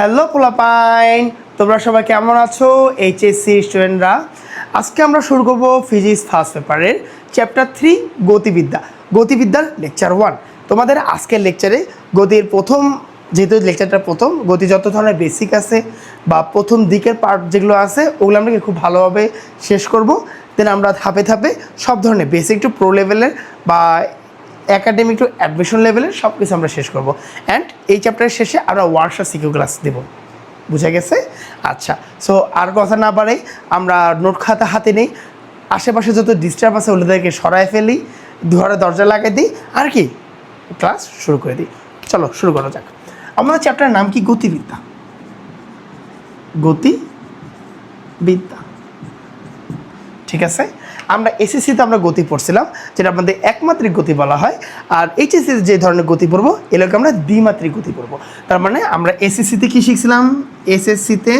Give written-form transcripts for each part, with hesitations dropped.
Hello পোলাপাইন, তোমরা সবাই কেমন আছো? এইচএসসি স্টুডেন্টরা, আজকে আমরা শুরু করব ফিজিক্স ফার্স্ট পেপারের চ্যাপ্টার 3 গতিবিদ্যার লেকচার 1। তোমাদের আজকের লেকচারে গতির প্রথম, যেহেতু লেকচারটা প্রথম, গতি যত ধরনের বেসিক আছে বা প্রথম দিকের পার্ট যেগুলো আছে ওগুলো আমরা খুব ভালোভাবে শেষ করব। দেন আমরা ধাপে ধাপে সব ধরনের বেসিক টু প্রো লেভেলের বা একাডেমিক টু অ্যাডমিশন লেভেলের সব কিছু আমরা শেষ করব। অ্যান্ড এই চ্যাপ্টারের শেষে আমরা ওয়ার্কশপ সিকিউ ক্লাস দেব। বুঝা গেছে? আচ্ছা, সো আর কথা না পারে আমরা নোট খাতা হাতে নেই, আশেপাশে যত ডিস্টার্ব আছে ওগুলোদেরকে সরায় ফেলি, ঘরে দরজা লাগাই দিই, আর কি ক্লাস শুরু করে দিই। চলো শুরু করা যাক। আমাদের চ্যাপ্টারের নাম কি? গতিবিদ্যা। ঠিক আছে, আমরা এসএসসিতে আমরা গতি পড়ছিলাম, যেটা আমাদের একমাত্রিক গতি বলা হয়। আর এইচএসসিতে যে ধরনের গতি পড়বো এগুলোকে আমরা দ্বিমাত্রিক গতি পড়বো। তার মানে আমরা এসএসসিতে কি শিখছিলাম? এসএসসিতে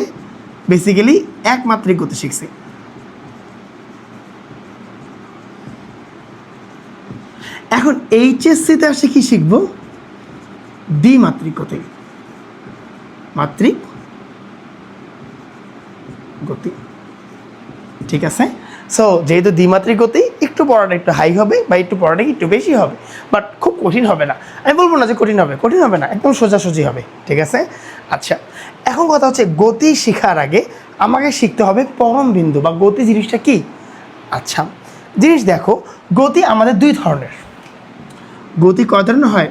বেসিক্যালি একমাত্রিক গতি শিখছি। এখন এইচএসসিতে আসে কি শিখবো? দ্বিমাত্রিক গতি, মাত্রিক গতি। ঠিক আছে, সো যেহেতু দ্বিমাত্রিক গতি, একটু পড়াটা একটু হাই হবে বা একটু পড়াটা একটু বেশি হবে, বাট খুব কঠিন হবে না। আমি বলবো না যে কঠিন হবে না, একদম সোজাসুজি হবে। ঠিক আছে, আচ্ছা এখন কথা হচ্ছে গতি শেখার আগে আমাকে শিখতে হবে পরম বিন্দু বা গতি জিনিসটা কি। আচ্ছা জিনিস দেখো, গতি আমাদের দুই ধরনের। গতি কয় ধরনের হয়?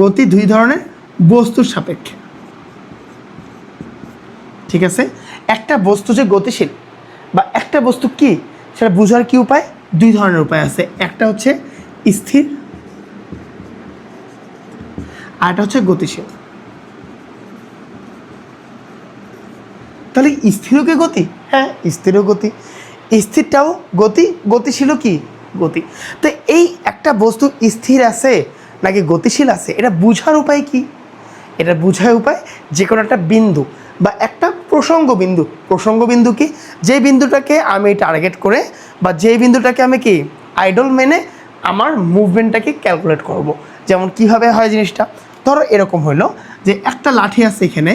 গতি দুই ধরনের, বস্তুর সাপেক্ষে। ঠিক আছে, একটা বস্তু যে গতিশীল বা একটা বস্তু কি সেটা বোঝার কি উপায়? দুই ধরনের উপায় আছে। একটা হচ্ছে স্থির, আর একটা হচ্ছে গতিশীল। তাহলে স্থিরও কি গতি? হ্যাঁ, স্থিরও গতি। স্থিরটাও গতি, গতিশীলও কি গতি। তো এই একটা বস্তু স্থির আছে নাকি গতিশীল আছে, এটা বোঝার উপায় কি? এটা বোঝার উপায় যে কোনো একটা বিন্দু বা একটা প্রসঙ্গ বিন্দু কি, যে বিন্দুটাকে আমি টার্গেট করে বা যে বিন্দুটাকে আমি কি আইডল মেনে আমার মুভমেন্টটাকে ক্যালকুলেট করব। যেমন কীভাবে হয় জিনিসটা, ধরো এরকম হলো যে একটা লাঠি আছে এখানে,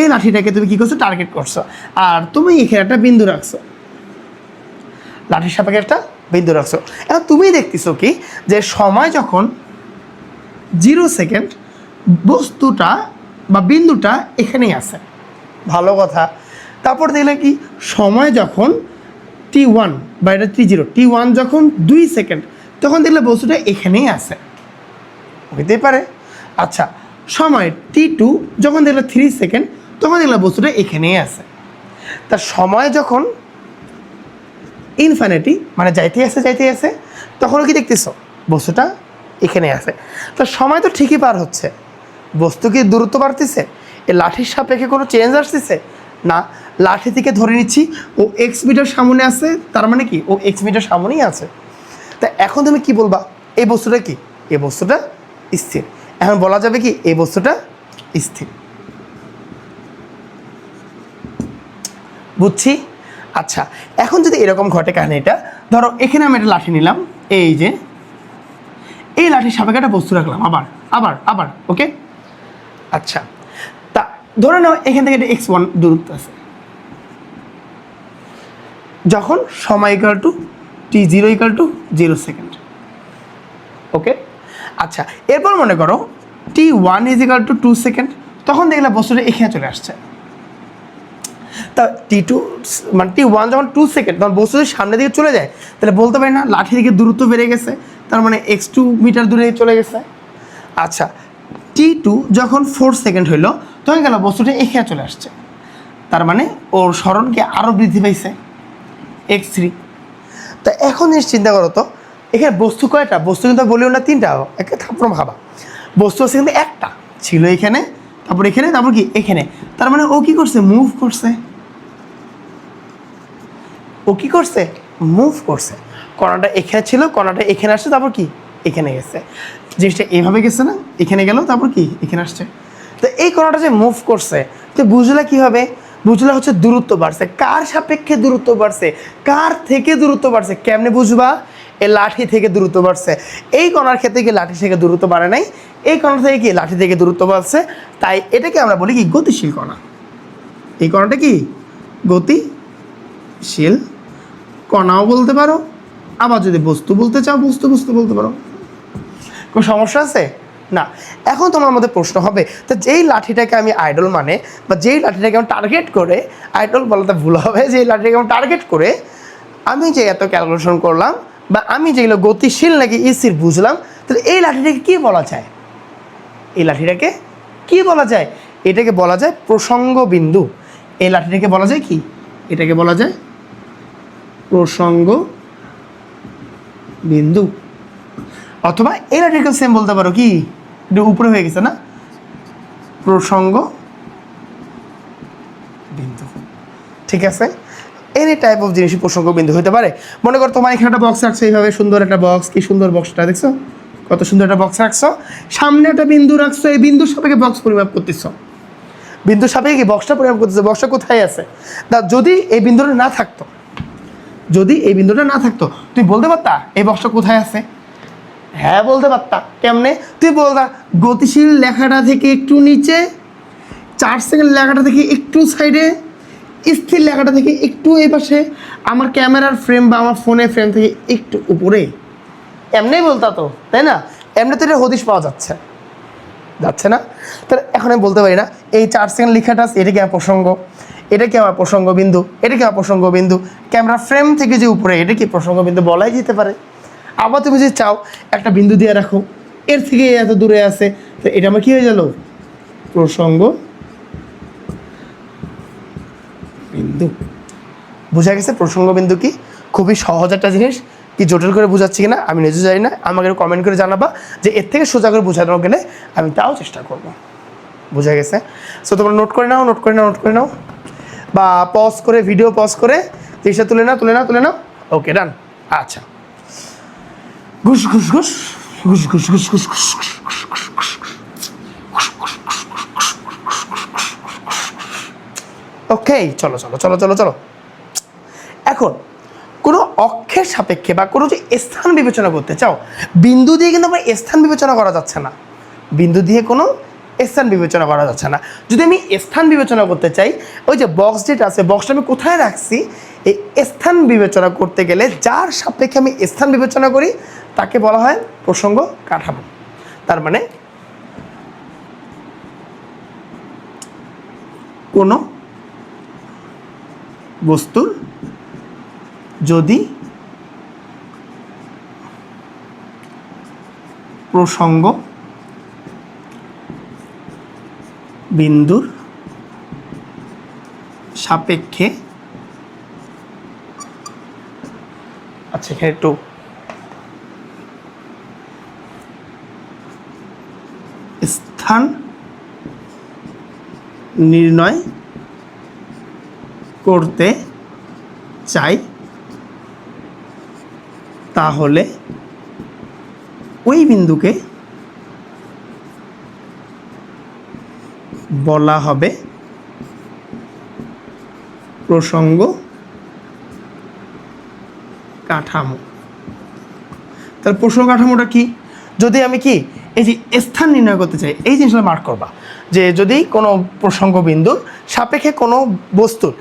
এই লাঠিটাকে তুমি কী করছো? টার্গেট করছো, আর তুমি এখানে একটা বিন্দু রাখছো, লাঠির সাপেক্ষে একটা বিন্দু রাখছো। এখন তুমি দেখতেছো কি যে সময় যখন 0 সেকেন্ড, বস্তুটা বা বিন্দুটা এখানেই আছে। ভালো কথা। তারপর দেখলে কি সময় যখন t1 বা এটা t0, t1 যখন 2 সেকেন্ড, তখন দেখলে বস্তুটা এখানেই আছে। হইতেই পারে। আচ্ছা, সময় t2 যখন দেখলে 3 সেকেন্ড, তখন দেখলে বস্তুটা এখানেই আছে। তার সময় যখন ইনফিনিটি মানে যাইতে আছে, তখনও কি দেখতেছো? বস্তুটা এখানে আছে। তো সময় তো ঠিকই পার হচ্ছে, বস্তু কি দূরত্ব বাড়তেছে? এই লাঠির সাপেক্ষে কোনো চেঞ্জ আসতেছে না। লাঠি থেকে ধরে নিচ্ছি ও এক্স মিটার সামনে আছে, তার মানে কি ও এক্স মিটার সামনেই আছে। তা এখন তুমি কি বলবা? এই বস্তুটা কি? এই বস্তুটা স্থির। এখন বলা যাবে কি এই বস্তুটা স্থির। বুঝছি? আচ্ছা, এখন যদি এরকম ঘটে কাহিনীটা, ধরো এখানে আমি একটা লাঠি নিলাম, এই যে এই লাঠির সাপেক্ষে একটা বস্তু রাখলাম, আবার ওকে। আচ্ছা, তা ধরে নাও এখান থেকে একটা x1 দূরত্ব আছে, যখন সময় equal to t0 equal to 0 second. Okay, আচ্ছা এরপর মনে করো t1 is equal to 2 second, তখন দেখলে বস্তুটা এখানে চলে আসছে। তা t2 মানে t1 যখন 2 সেকেন্ড, তখন বস্তু যদি সামনের দিকে চলে যায়, তাহলে বলতে পারি না লাঠি দিকে দূরত্ব বেড়ে গেছে, তার মানে x2 মিটার দূরে চলে গেছে। আচ্ছা, t2 যখন 4 সেকেন্ড হইলো, তখন গেল বস্তুটা এখানে চলে আসছে, তার মানে ওর স্মরণকে আরও বৃদ্ধি পাইছে, x3। তা এখন জিনিস চিন্তা করো তো, এখানে বস্তু কয়টা? বস্তু কিন্তু বলিও না তিনটা, একে থাপ্পড় ভাবা। বস্তু আছে কিন্তু একটা, ছিল এখানে, তারপর এখানে, তারপর কি এখানে। তার মানে ও কি করছে? মুভ করছে। মুভ করছে। কণাটা এখানে ছিল, কণাটা এখানে আসছে, তারপর কি এখানে গেছে। জিনিসটা এইভাবে গেছে না, এখানে গেল, তারপর কি এখানে আসছে। তো এই কণাটা যে মুভ করছে, তো বুঝলে কীভাবে? বুঝলে হচ্ছে দূরত্ব বাড়ছে। কার সাপেক্ষে দূরত্ব বাড়ছে? কার থেকে দূরত্ব বাড়ছে? কেমনে বুঝবা? এই লাঠি থেকে দূরত্ব বাড়ছে। এই কণার ক্ষেত্রে কি লাঠি থেকে দূরত্ব বাড়ে নাই? এই কণা থেকে কি লাঠি থেকে দূরত্ব বাড়ছে, তাই এটাকে আমরা বলি কি গতিশীল কণা। এই কণাটা কি গতিশীল কণাও বলতে পারো, আবার যদি বস্তু বলতে চাও বস্তু বলতে পারো। কোনো সমস্যা আছে না? এখন তোমার মধ্যে প্রশ্ন হবে, তো যেই লাঠিটাকে আমি আইডল মানে বা যেই লাঠিটাকে আমি টার্গেট করে, আইডল বলাতে ভুল হবে, যেই লাঠিটাকে আমি টার্গেট করে আমি যে এত ক্যালকুলেশন করলাম বা আমি যেগুলো গতিশীল নাকি স্থির বুঝলাম, তাহলে এই লাঠিটাকে কী বলা যায়? এই লাঠিটাকে কী বলা যায়? এটাকে বলা যায় প্রসঙ্গ বিন্দু। এই লাঠিটাকে বলা যায় কি? এটাকে বলা যায় প্রসঙ্গ বিন্দু। অথবা এই লাঠিটাকে সেম বলতে পারো কি, একটু উপরে হয়ে গেছে না, প্রসঙ্গ বিন্দু। ঠিক আছে, এনি টাইপ অফ জিনিসই প্রসঙ্গ বিন্দু হতে পারে। মনে করো তোমার এখানে একটা বক্স রাখছো, এইভাবে সুন্দর একটা বক্স, কি সুন্দর বক্সটা দেখছো, কত সুন্দর একটা বক্স রাখছো, সামনে একটা বিন্দু রাখছো, এই বিন্দুর সাপেক্ষে বক্স পরিমাপ করতেছো, বিন্দুর সাপেক্ষে বক্সটা পরিমাপ করতেছো, বক্সটা কোথায় আছে? যদি এই বিন্দুটা না থাকতো, যদি এই বিন্দুটা না থাকতো, তুমি বলতে পারতা এই বক্সটা কোথায় আছে? হ্যাঁ বলতে পারতা। কেমনে? তুই বলতা গতিশীল লেখাটা থেকে একটু নিচে, 4 সেকেন্ড লেখাটা থেকে একটু সাইডে, স্থির লেখাটা থেকে একটু এই পাশে, আমার ক্যামেরার ফ্রেম বা আমার ফোনের ফ্রেম থেকে একটু উপরে। এমনি বলতা তো, তাই না? এমনি তো এটা হদিশ পাওয়া যাচ্ছে না? তাহলে এখন আমি বলতে পারি না এই 4 সেকেন্ড লেখাটা আছে, এটা কি আমার প্রসঙ্গ, এটা কি আমার প্রসঙ্গ বিন্দু, এটা কি আমার প্রসঙ্গ বিন্দু, ক্যামেরা ফ্রেম থেকে যে উপরে, এটা কি প্রসঙ্গ বিন্দু বলাই যেতে পারে। আবার তুমি যদি চাও একটা বিন্দু দিয়ে রাখো, এর থেকে এত দূরে আছে, তো এটা আমার কী হয়ে গেল? প্রসঙ্গ বিন্দু। বোঝা গেছে প্রসঙ্গ বিন্দু কি? খুবই সহজ একটা জিনিস, কি জটিল করে বোঝাচ্ছি কিনা আমি নিজে জানি না, আমাকে কমেন্ট করে জানাবা, যে এর থেকে সোজা করে বোঝানো গেলে আমি তাও চেষ্টা করব। বোঝা গেছে? সো তোমরা নোট করে নাও, বা পজ করে, ভিডিও পজ করে জিনিসটা তুলে নাও। ওকে, ডান। আচ্ছা, ঘুষ ঘুষ ঘুষ ঘুষ ঘুষ ঘুষ ঘুষ ঘুষ ঘুষ। ওকে, চলো। এখন কোনো অক্ষের সাপেক্ষে বা কোনো যে স্থান বিবেচনা করতে চাও, বিন্দু দিয়ে কিন্তু আমার স্থান বিবেচনা করা যাচ্ছে না, বিন্দু দিয়ে কোনো স্থান বিবেচনা করা যাচ্ছে না। যদি আমি স্থান বিবেচনা করতে চাই, ওই যে বক্স যেটা আছে, বক্সটা আমি কোথায় রাখছি, এই স্থান বিবেচনা করতে গেলে যার সাপেক্ষে আমি স্থান বিবেচনা করি তাকে বলা হয় প্রসঙ্গ কাঠামো। তার মানে কোনো বস্তুর যদি প্রসঙ্গ বিন্দুর সাপেক্ষে, আচ্ছা এখানে একটু স্থান নির্ণয় করতে চাই, তাহলে ওই বিন্দুকে বলা হবে প্রসঙ্গ কাঠামো। তাহলে প্রসঙ্গ কাঠামোটা কি? যদি আমি কি এই যে স্থান নির্ণয় করতে চাই, এই জিনিসটা মার্ক করবা, যে যদি কোনো প্রসঙ্গ বিন্দুর সাপেক্ষে কোনো বস্তুর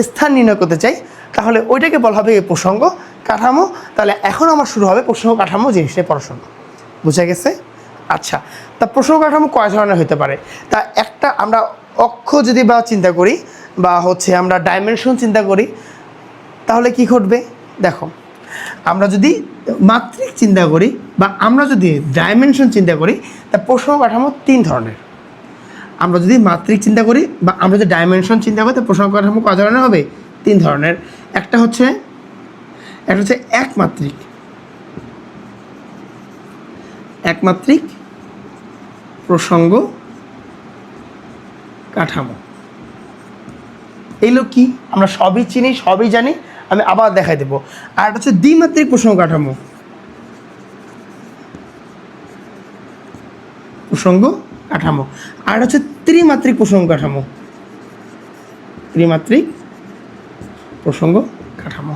স্থান নির্ণয় করতে চাই, তাহলে ওইটাকে বলা হবে এই প্রসঙ্গ কাঠামো। তাহলে এখন আমার শুরু হবে প্রসঙ্গ কাঠামো জিনিসটা পড়াশোনা। বুঝা গেছে? আচ্ছা, তা প্রসঙ্গ কাঠামো কয় ধরনের হতে পারে? তা একটা আমরা অক্ষ যদি বা চিন্তা করি, বা হচ্ছে আমরা ডাইমেনশন চিন্তা করি, তাহলে কি ঘটবে দেখো। আমরা যদি মাত্রিক চিন্তা করি বা আমরা যদি ডাইমেনশন চিন্তা করি, তা প্রসঙ্গ কাঠামো 3 ধরনের। আমরা যদি মাত্রিক চিন্তা করি বা আমরা যদি ডাইমেনশন চিন্তা করি, তা প্রসঙ্গ কাঠামো কয় ধরনের হবে? 3 ধরনের। একটা হচ্ছে একমাত্রিক প্রসঙ্গ কাঠামো। এইগুলো কি আমরা সবই চিনি, সবই জানি, আমি আবার দেখাই দেবো। আর এটা হচ্ছে দ্বিমাত্রিক প্রসঙ্গ কাঠামো, আর হচ্ছে ত্রিমাত্রিক প্রসঙ্গ কাঠামো,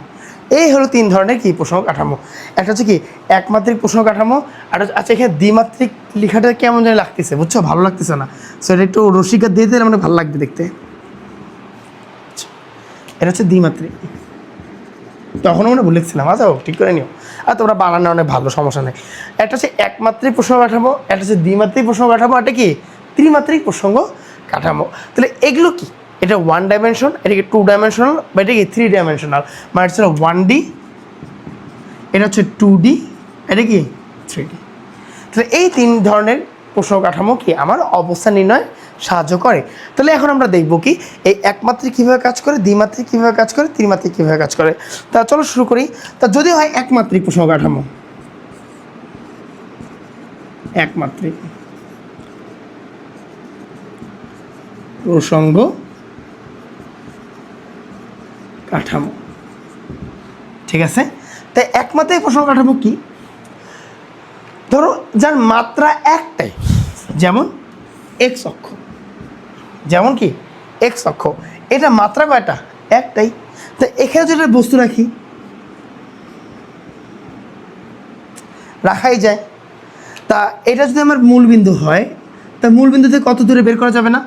এই হলো 3 ধরনের কি প্রসঙ্গ কাঠামো। একটা হচ্ছে কি একমাত্রিক প্রসঙ্গ কাঠামো, আর আচ্ছা এখানে দ্বিমাত্রিক লেখাটা কেমন যেন লাগতেছে, বুঝছো, ভালো লাগতেছে না, সো এটা একটু রসিকা দিয়ে দিলে মানে ভালো লাগবে দেখতে। এটা হচ্ছে দ্বিমাত্রিক, তখনও মনে ভুল লিখছিলাম, আচ্ছা ঠিক করে নিও, আর তোমরা বানানো অনেক ভালো, সমস্যা নেই। একটা হচ্ছে একমাত্রিক প্রসঙ্গ কাঠামো, একটা হচ্ছে দ্বিমাত্রিক প্রসঙ্গ কাঠামো, একটা কি ত্রিমাত্রিক প্রসঙ্গ কাঠামো। তাহলে এগুলো কি, এটা 1 ডাইমেনশন, এটা কি 2 ডাইমেনশনাল, বা এটা কি 3 ডাইমেনশনাল, মানে হচ্ছে 1D, এটা হচ্ছে 2D, এটা কি 3D। তাহলে এই 3 ধরনের প্রসঙ্গ কাঠামো কি আমার অবস্থান নির্ণয় সাহায্য করে। তাহলে এখন আমরা দেখব কি এই একমাত্রিক কীভাবে কাজ করে, দ্বিমাত্রিক কীভাবে কাজ করে, ত্রিমাত্রিক কীভাবে কাজ করে। তা চলো শুরু করি। তা যদি হয় একমাত্রিক প্রসঙ্গ কাঠামো, একমাত্রিক প্রসঙ্গ কাঠামো, ঠিক আছে। তাই একমাত্রিক প্রসঙ্গ কাঠামো কি, ধরো যার মাত্রা একটাই, যেমন এক্স অক্ষ, যেমন কি এক্স অক্ষ, এটা মাত্রা কয়টা, একটাই। তো এখানে যেটা বস্তু রাখি, রাখাই যায়। তা এটা যদি আমার মূলবিন্দু হয়, তা মূলবিন্দু থেকে কত দূরে বের করা যাবে না,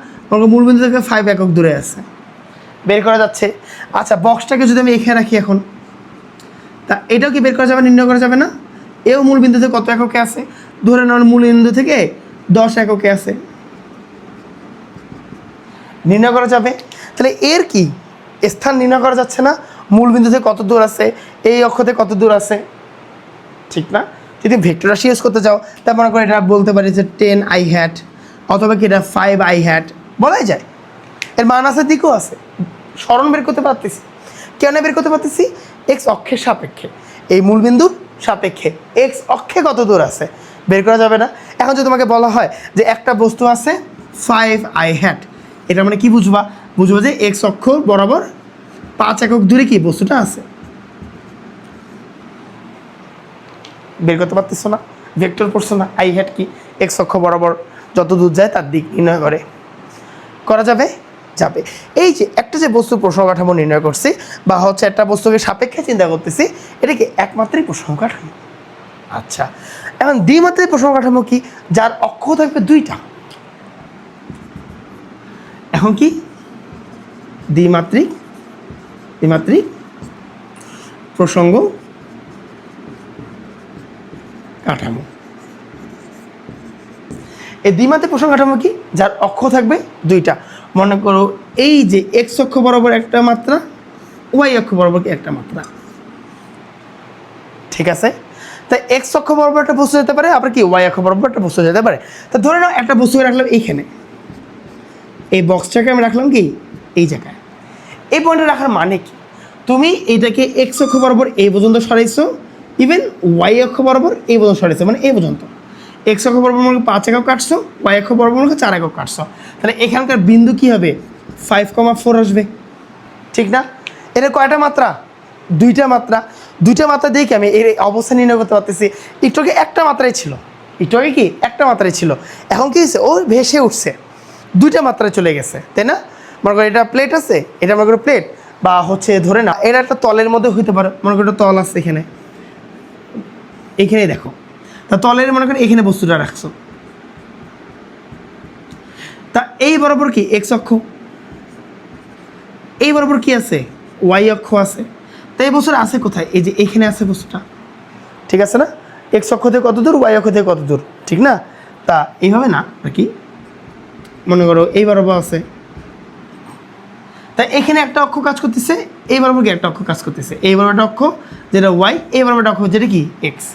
মূলবিন্দু থেকে 5 একক দূরে আছে, বের করা যাচ্ছে। আচ্ছা বক্সটাকে যদি আমি এখানে রাখি এখন, তা এটাও কি বের করা যাবে, নির্ণয় করা যাবে না, এও মূলবিন্দু থেকে কত এককে আছে, ধরে নেওয়ার মূলবিন্দু থেকে 10 এককে আছে, নির্ণয় করা যাবে। তাহলে এর কি স্থান নির্ণয় করা যাচ্ছে না, মূলবিন্দু থেকে কত দূর আছে, এই অক্ষ থেকে কত দূর আছে, ঠিক না। যদি ভেক্টর রাশি ইউজ করতে চাও, তা মনে করো এটা বলতে পারি যে 10i হ্যাট, অথবা কি এটা 5i হ্যাট, বলাই যায়। এর মান আছে, দিকও আছে, স্মরণ বের করতে পারতেছি। কেন বের করতে পারতেছি, এক্স অক্ষের সাপেক্ষে, এই মূলবিন্দুর সাপেক্ষে এক্স অক্ষে কত দূর আছে বের করা যাবে না। এখন যদি তোমাকে বলা হয় যে একটা বস্তু আছে 5i হ্যাট, এটা মানে কি বুঝবা, বুঝবো যে এক্স অক্ষ বরাবর 5 একক দূরে কি বস্তুটা আছে, বের করতে পারতেছো না, ভেক্টর পড়ছো না, আই হ্যাট কি এক্স অক্ষ বরাবর যত দূর যায় তার দিক নির্ণয় করে, করা যাবে, যাবে। এই যে একটা যে বস্তু প্রসঙ্গ কাঠামো নির্ণয় করছি, বা হচ্ছে একটা বস্তুকে সাপেক্ষে চিন্তা করতেছি, এটা কি একমাত্রিক প্রসঙ্গ কাঠামো। আচ্ছা এখন দ্বিমাত্রিক প্রসঙ্গ কাঠামো কি, যার অক্ষ থাকবে 2টা। এখন কি দ্বিমাত্রিক, দ্বিমাত্রিক প্রসঙ্গ কাঠামো। এই দ্বিমাত্রিক প্রসঙ্গ কাঠামো কি, যার অক্ষ থাকবে 2টা। মনে করো এই যে এক্স অক্ষ বরাবর একটা মাত্রা, ওয়াই অক্ষ বরাবর কি একটা মাত্রা, ঠিক আছে। তাই এক্স অক্ষ বরাবর একটা বস্তু যেতে পারে, আবার কি ওয়াই অক্ষ বরাবর একটা বস্তু যেতে পারে। তা ধরে নাও একটা বস্তুকে রাখলাম এইখানে, এই বক্সটাকে আমি রাখলাম কি এই জায়গায়, এই পয়েন্টে রাখার মানে কি, তুমি এইটাকে এক্স অক্ষ বরাবর এই পর্যন্ত সরাইছো, ইভেন ওয়াই অক্ষ বরাবর এই পর্যন্ত সরাইছো, মানে এই পর্যন্ত। এক্স অক্ষ বরাবর মনে 5 একক কাটছো, ওয়াই অক্ষ বরাবর মনে 4 একক কাটছো, তাহলে এখানকার বিন্দু কি হবে 5,4 আসবে, ঠিক না। এটা কয়টা মাত্রা, 2টা মাত্রা। 2টা মাত্রা দিয়ে কি আমি এর অবস্থা নির্ণয় করতে পারতেছি। একটু আগে একটা মাত্রায় ছিল, একটু আগে কি একটা মাত্রায় ছিল, এখন কি হয়েছে ও ভেসে উঠছে, 2টা মাত্রায় চলে গেছে, তাই না। মনে করো এটা প্লেট আছে, এটা মনে করো প্লেট, বা হচ্ছে ধরে না এটা একটা তলের মধ্যে হইতে পারে, মনে করো তল আছে এখানে, এইখানেই দেখো, তা তলের মনে করো এখানে বস্তুটা রাখছো, তা এই বরাবর কি এক্স অক্ষ, এই বরাবর কি আছে ওয়াই অক্ষ আছে। তো এই বস্তুটা আছে কোথায়, এই যে এখানে আছে বস্তুটা, ঠিক আছে না। এক্স অক্ষ থেকে কত দূর, ওয়াই অক্ষ থেকে কত দূর, ঠিক না। তা এইভাবে না আর কি, মনে করো এই বরাবর আছে, তাই এখানে একটা অক্ষ কাজ করতেছে, এই বরাবর কি একটা অক্ষ কাজ করতেছে, এই বরাবর একটা অক্ষ যেটা ওয়াই, এই বরাবর একটা অক্ষ যেটা কি এক্স,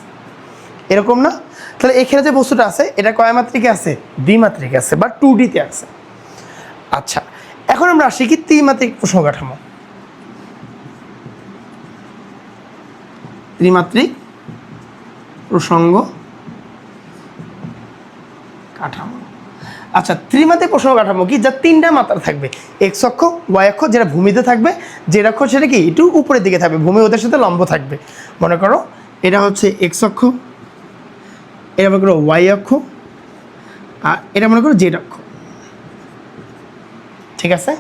এরকম না। তাহলে এখানে যে বস্তুটা আছে এটা কয় মাত্রিকে আছে, দ্বিমাত্রিকে আছে, বা 2Dতে আছে। আচ্ছা এখন আমরা আসি কি ত্রিমাত্রিক প্রসঙ্গ কাঠামো। ত্রিমাত্রিক প্রসঙ্গ কাঠামো। আচ্ছা ত্রিমাত্রিক প্রসঙ্গ কাঠামো কি, যা 3টা মাত্রা থাকবে, এক্স অক্ষ, ওয়াই অক্ষ যেটা ভূমিতে থাকবে, যেটা অক্ষ সেটা কি একটু উপরের দিকে থাকবে, ভূমি ওদের সাথে লম্ব থাকবে। মনে করো এটা হচ্ছে এক্স অক্ষ, এটা মনে করো ওয়াই অক্ষ, আর এটা মনে করো জেড অক্ষ, ঠিক আছে।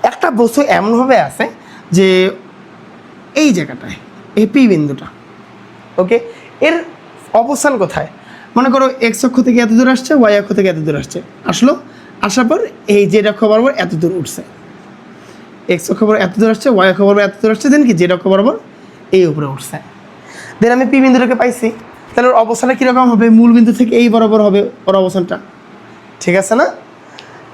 একটা বস্তু এমনভাবে আছে যে এই জায়গাটায় এই পি বিন্দুটা, ওকে। এর অবস্থান কোথায়? মনে করো এক্স অক্ষ থেকে এত দূর আসছে, ওয়াই অক্ষ থেকে এত দূর আসছে, আসলো, আসার পর এই জেড অক্ষ বরাবর এত দূর উঠছে। এক্স অক্ষ বরাবর এত দূর আসছে, ওয়াই অক্ষ বরাবর এত দূর আসছে, দেন কি জেড অক্ষ বরাবর এই উপরে উঠছে। দেন আমি পি বিন্দুটাকে পাইছি, তাহলে ওর অবস্থানটা কীরকম হবে? মূল বিন্দু থেকে এই বরাবর হবে ওর অবস্থানটা, ঠিক আছে না?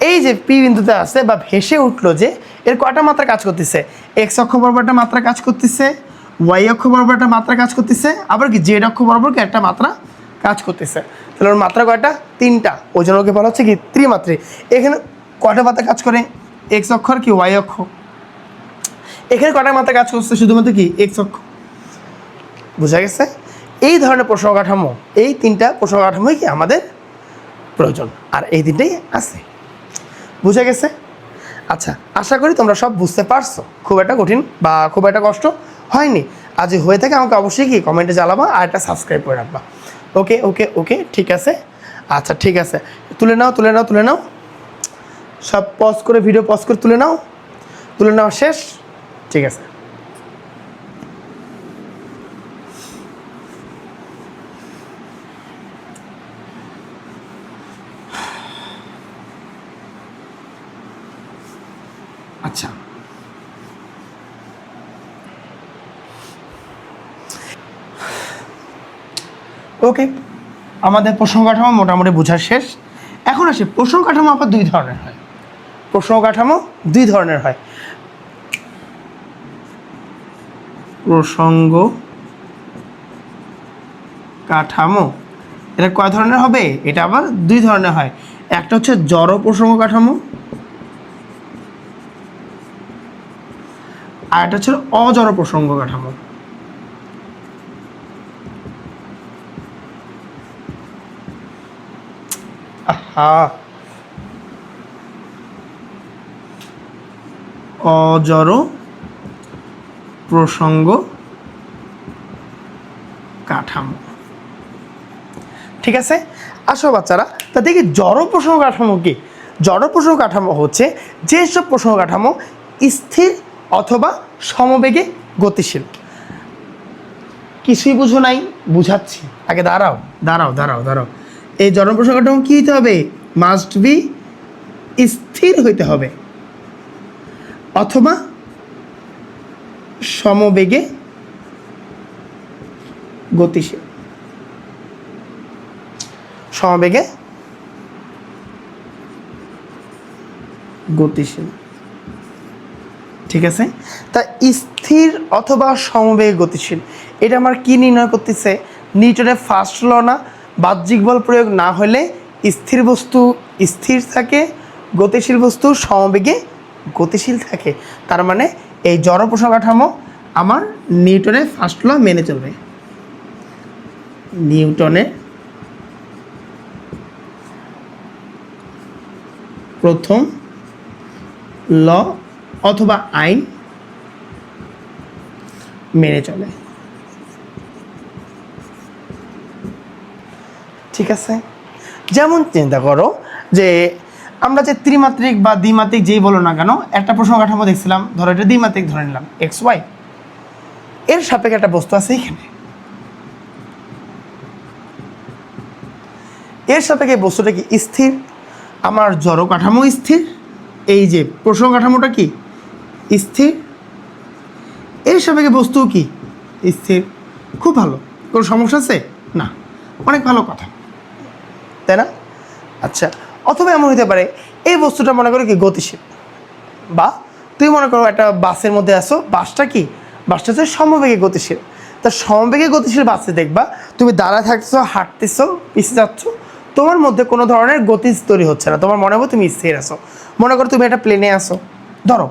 এই যে পি বিন্দুতে আছে বা ভেসে উঠলো, যে এর কয়টা মাত্রা কাজ করতেছে? এক্স অক্ষ বরাবর একটা মাত্রা কাজ করতেছে, ওয়াই অক্ষ বরাবর একটা মাত্রা কাজ করতেছে, আবার কি জেড অক্ষ বরাবর কি একটা মাত্রা কাজ করতেছে। তাহলে ওর মাত্রা কয়টা? 3টা। ওই জন্য ওকে বলা হচ্ছে কি ত্রিমাত্রিক। এখানে কয়টা মাত্রা কাজ করে? এক্স অক্ষ আর কি ওয়াই অক্ষ। এখানে কয়টা মাত্রা কাজ করছে? শুধুমাত্র কি এক্স অক্ষ। বোঝা গেছে? এই ধরনের প্রশ্ন কাঠামো, এই 3টা প্রশ্ন কাঠামোই কি আমাদের প্রয়োজন, আর এই 3টাই আছে। বুঝা গেছে? আচ্ছা, আশা করি তোমরা সব বুঝতে পারছো, খুব একটা কঠিন বা খুব একটা কষ্ট হয়নি। আর যদি হয়ে থাকে আমাকে অবশ্যই কি কমেন্টে জ্বালাবা, আর একটা সাবস্ক্রাইব করে রাখবা। ওকে ওকে ওকে, ঠিক আছে। আচ্ছা ঠিক আছে, তুলে নাও তুলে নাও তুলে নাও, সব পজ করে, ভিডিও পজ করে তুলে নাও, তুলে নাও, শেষ, ঠিক আছে। আচ্ছা, ওকে, আমাদের প্রশ্ন কাঠামো মোটামুটি বোঝা শেষ। এখন আসে প্রশ্ন কাঠামো আবার 2 ধরনের হয়। প্রশ্ন কাঠামো 2 ধরনের হয়। প্রসঙ্গ কাঠামো এটা কয় ধরনের হবে? এটা আবার 2 ধরনের হয়। একটা হচ্ছে জড় প্রসঙ্গ কাঠামো, আর একটা হচ্ছে অজড় প্রসঙ্গ কাঠামো। অজড় প্রসঙ্গ কাঠামো, ঠিক আছে। আসো বাচ্চারা, তা দেখি জড় প্রসঙ্গ কাঠামো কি? জড় প্রসঙ্গ কাঠামো হচ্ছে যেসব প্রসঙ্গ কাঠামো স্থির অথবা সমবেগে গতিশীল। কিছুই বুঝো নাই? বুঝাচ্ছি, আগে দাঁড়াও দাঁড়াও দাঁড়াও দাঁড়াও। এই জড় প্রসঙ্গ কাঠামো কী হইতে হবে? মাস্ট বি স্থির হইতে হবে অথবা সমবেগে গতিশীল। সমবেগে গতিশীল, ঠিক আছে। তা স্থির অথবা সমবেগে গতিশীল, এটা আমার কি নির্ণয় করতেছে? নিউটনের ফার্স্ট ল না? বাহ্যিক বল প্রয়োগ না হলে স্থির বস্তু স্থির থাকে, গতিশীল বস্তু সমবেগে গতিশীল থাকে। তার মানে এই জড় প্রসঙ্গ কাঠামো আমার নিউটনের ফার্স্ট ল মেনে চলবে। নিউটনের প্রথম ল অথবা আইন মেনে চলে, ঠিক আছে। যেমন চিন্তা করো যে আমরা যে ত্রিমাত্রিক বা দ্বিমাত্রিক যেই বলো না কেন, একটা প্রসঙ্গ কাঠামো দেখছিলাম, ধরো এটা দ্বিমাত্রিক ধরে নিলাম এক্স ওয়াই, এর সাপেক্ষে একটা বস্তু আছে এখানে, এর সাপেক্ষে বস্তুটা কি স্থির। আমার জড় কাঠামো স্থির, এই যে প্রসঙ্গ কাঠামোটা কি স্থির, এর সাপেক্ষে বস্তু কি স্থির। খুব ভালো, কোনো সমস্যা আছে? না, অনেক ভালো কথা, তাই না? আচ্ছা, অথবা এমন হতে পারে এই বস্তুটা মনে করো কি গতিশীল, বা তুমি মনে করো একটা বাসের মধ্যে আসো, বাসটা কি, বাসটা হচ্ছে সমবেগে গতিশীল। তা সমবেগে গতিশীল বাসে দেখবা তুমি দাঁড়ায় থাকছো, হাঁটতেছো, পিছিয়ে যাচ্ছ, তোমার মধ্যে কোনো ধরনের গতি তৈরি হচ্ছে না, তোমার মনে হবে তুমি স্থির আসো। মনে করো তুমি একটা প্লেনে আসো, ধরো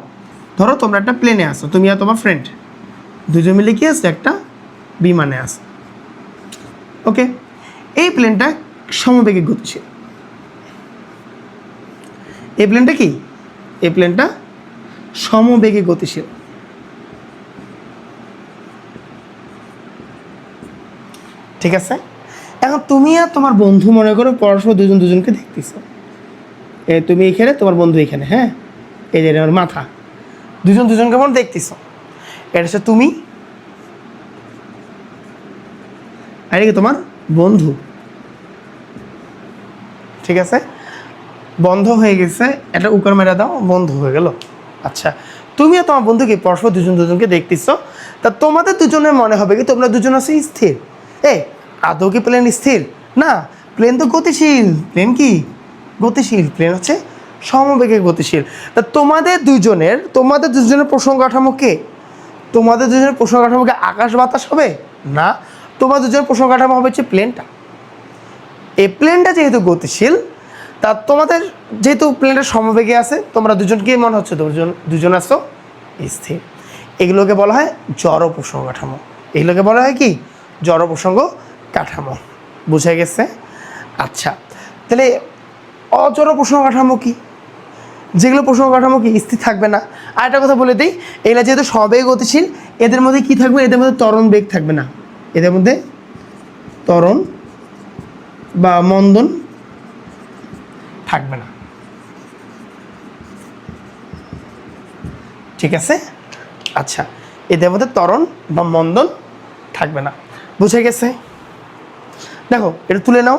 ধরো তোমরা একটা প্লেনে আসো, তুমি আর তোমার ফ্রেন্ড দুজন মিলে কি আসো, একটা বিমানে আসো, ওকে। এই প্লেনটা সমবেগে গতিশীল, এই প্লেনটা কি, এই প্লেনটা সমবেগে গতিশীল, ঠিক আছে। এখন তুমি আর তোমার বন্ধু মনে করো পরস্পর দুজন দুজনকে দেখতেছো, তুমি এখানে, তোমার বন্ধু এখানে, হ্যাঁ, এই যে আমার মাথা, দুজন দুজনকে মনে দেখতেছো। এটা হচ্ছে তুমি, আর এটা কি তোমার বন্ধু, ঠিক আছে, বন্ধ হয়ে গেছে, এটা উকার মেরা দাও, বন্ধু হয়ে গেল। আচ্ছা, তুমি আর তোমার বন্ধুকে পরস্পর দুজন দুজনকে দেখতেছো, তা তোমাদের দুজনের মনে হবে কি তোমরা দুজন আছে স্থির। এ আদৌ কি প্লেন স্থির? না, প্লেন তো গতিশীল। প্লেন কি গতিশীল? প্লেন হচ্ছে সমবেগে গতিশীল। তা তোমাদের দুজনের প্রসঙ্গ কাঠামো কে? তোমাদের দুজনের প্রসঙ্গ কাঠামোকে আকাশ বাতাস হবে না, তোমাদের দুজনের প্রসঙ্গ কাঠামো হবে হচ্ছে প্লেনটা। এই প্লেনটা যেহেতু গতিশীল, তা তোমাদের যেহেতু প্লেনটা সমবেগে আছে, তোমরা দুজনকেই মনে হচ্ছে দুজন আছো স্থির। এগুলোকে বলা হয় জড় প্রসঙ্গ কাঠামো। এগুলোকে বলা হয় কি জড় প্রসঙ্গ কাঠামো। বুঝে গেছে? আচ্ছা, তাহলে অজড় প্রসঙ্গ কাঠামো কি? যেগুলো প্রসঙ্গ কাঠামো কি স্থির থাকবে না। আর একটা কথা বলে দিই, এগুলো যেহেতু সবেগ গতিশীল, এদের মধ্যে কি থাকবে? এদের মধ্যে ত্বরণ বেগ থাকবে না। এদের মধ্যে ত্বরণ বা মন্দন থাকবে না, ঠিক আছে? আচ্ছা, এদের মধ্যে ত্বরণ বা মন্দন থাকবে না। বুঝে গেছে? দেখো এটা তুলে নাও।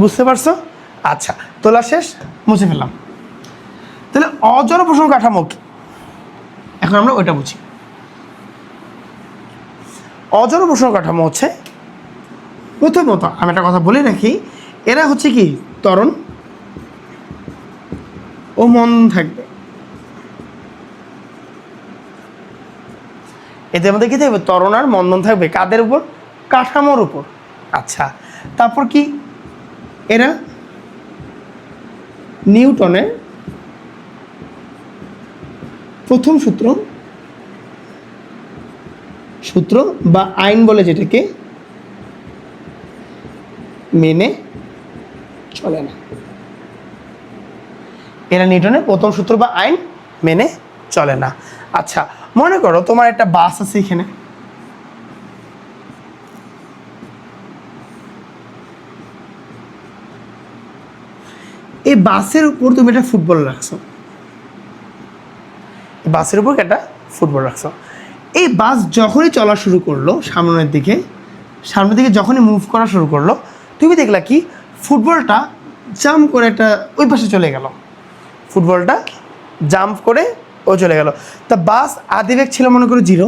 বুঝতে পারছো? আচ্ছা, তোলা শেষ, মুছে ফেললাম। তাহলে অজড় প্রসঙ্গ কাঠামো কি? এখন আমরা ওইটা বুঝি। অজড় প্রসঙ্গ কাঠামো হচ্ছে, প্রথমত আমি একটা কথা বলে রাখি, এরা হচ্ছে কি ত্বরণ ও মন্দন থাকবে। এদের মধ্যে কি থাকবে? ত্বরণ আর মন্দন থাকবে। কাদের উপর? কাঠামোর উপর। আচ্ছা, তারপর কি? এরা নিউটনের প্রথম সূত্র বা আইন বলে যেটাকে মেনে চলে না। এরা নিউটনের প্রথম সূত্র বা আইন মেনে চলে না। আচ্ছা, মনে করো তোমার একটা বাস আছে এখানে, এই বাসের উপর তুমি একটা ফুটবল রাখছো। বাসের উপর একটা ফুটবল রাখছো। এই বাস যখনই চলা শুরু করলো সামনের দিকে যখনই মুভ করা শুরু করলো, তুমি দেখলা কি ফুটবলটা জাম্প করে একটা ওই পাশে চলে গেল। ফুটবলটা জাম্প করে ও চলে গেল। তা বাস আদিবেগ ছিল মনে করো 0।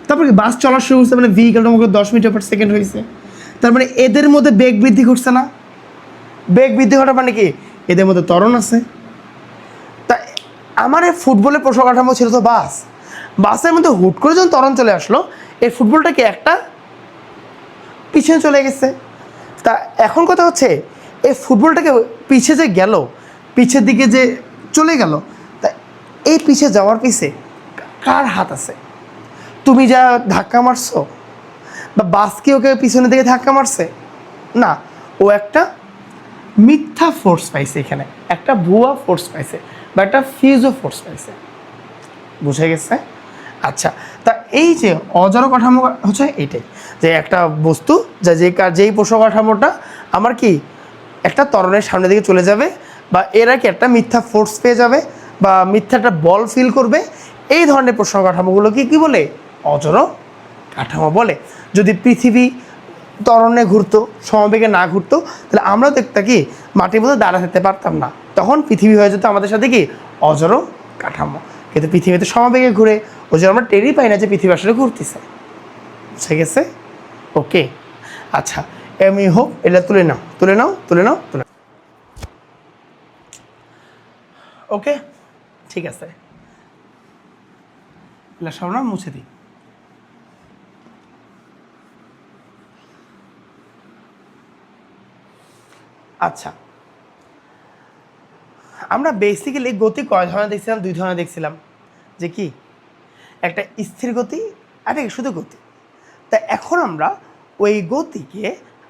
তারপরে বাস চলা শুরু করছে, মানে ভেহিকেলটা মনে করো 10 মিটার পার সেকেন্ড হয়েছে। তার মানে এদের মধ্যে বেগ বৃদ্ধি ঘটছে না? বেগ বৃদ্ধি ঘটা মানে কি এদের মধ্যে ত্বরণ আছে। তা আমার এই ফুটবলের প্রসঙ্গ কাঠামো ছিল তো বাসের মধ্যে হুট করে যখন ত্বরণ চলে আসলো, এই ফুটবলটাকে একটা পিছনে চলে গেছে। তা এখন কথা হচ্ছে, এই ফুটবলটাকে পিছে যে গেল, পিছের দিকে যে চলে গেল, তা এই পিছে যাওয়ার পিছে কার হাত আছে? তুমি যা ধাক্কা মারছো, বা বাস কি ওকে পিছনের দিকে ধাক্কা মারছে? না, ও একটা মিথ্যা ফোর্স পাইছে, এখানে একটা ভুয়া ফোর্স পাইছে বা একটা ফিউজো ফোর্স পাইছে। বুঝে গেছে? আচ্ছা, তা এই যে অজড় কাঠামো হচ্ছে এইটাই, যে একটা বস্তু যা যেই প্রসঙ্গ কাঠামোটা আমার কি একটা ত্বরণের সামনের দিকে চলে যাবে, বা এরা কি একটা মিথ্যা ফোর্স পেয়ে যাবে, বা মিথ্যা একটা বল ফিল করবে, এই ধরনের প্রসঙ্গ কাঠামোগুলোকে কি বলে? অজড় কাঠামো বলে। যদি পৃথিবী ত্বরণে ঘুরতো, সমবেগে না ঘুরতো, তাহলে আমরা দেখতে কি মাটির মধ্যে দাঁড়া থাকতে পারতাম না। তখন পৃথিবী হয়ে যেত আমাদের সাথে কি অজড় কাঠামো। কিন্তু পৃথিবীতে সমবেগে ঘুরে, ওই জন্য আমরা টেরই পাই না যে পৃথিবী আসলে ঘুরতেছে। বুঝে গেছে? ওকে, আচ্ছা, এমনি হোক, এটা তুলে নাও, তুলে নাও, তুলে নাও, তুলে। ওকে, ঠিক আছে, এটা সব না মুছে দিই। আচ্ছা, আমরা বেসিক্যালি গতি কয় ধরনের দেখছিলাম? 2 ধরনের দেখছিলাম। যে কি একটা স্থির গতি আর একটা শুধু গতি। তা এখন আমরা ওই গতিকে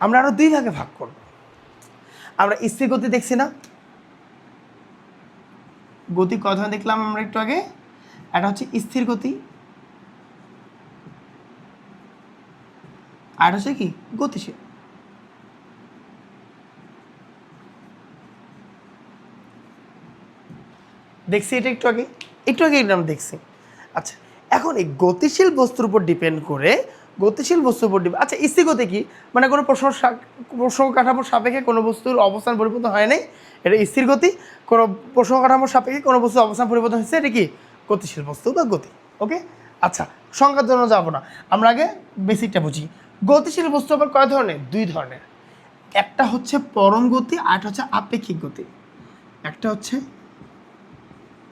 আমরা আরও 2 ভাগে ভাগ করব। আমরা স্থির গতি দেখছি না? গতি কয় ধরনের দেখলাম আমরা একটু আগে? একটা হচ্ছে স্থির গতি, আর হচ্ছে কি গতিশীল। দেখছি এটা একটু আগে এটা আমরা দেখছি। আচ্ছা, এখন এই গতিশীল বস্তুর উপর ডিপেন্ড করে আচ্ছা স্থির গতি কি, মানে কোনো প্রসঙ্গ কাঠামোর সাপেক্ষে কোনো বস্তুর অবস্থান পরিবর্তন হয় নাই, এটা স্থির গতি। কোনো প্রসঙ্গ কাঠামোর সাপেক্ষে কোনো বস্তুর অবস্থান পরিবর্তন হয়েছে, এটা কি গতিশীল বস্তু বা গতি। ওকে, আচ্ছা সংজ্ঞার জন্য যাবো না, আমরা আগে বেসিকটা বুঝি। গতিশীল বস্তু আবার কয় ধরনের? দুই ধরনের। একটা হচ্ছে পরম গতি, আরেকটা হচ্ছে আপেক্ষিক গতি। একটা হচ্ছে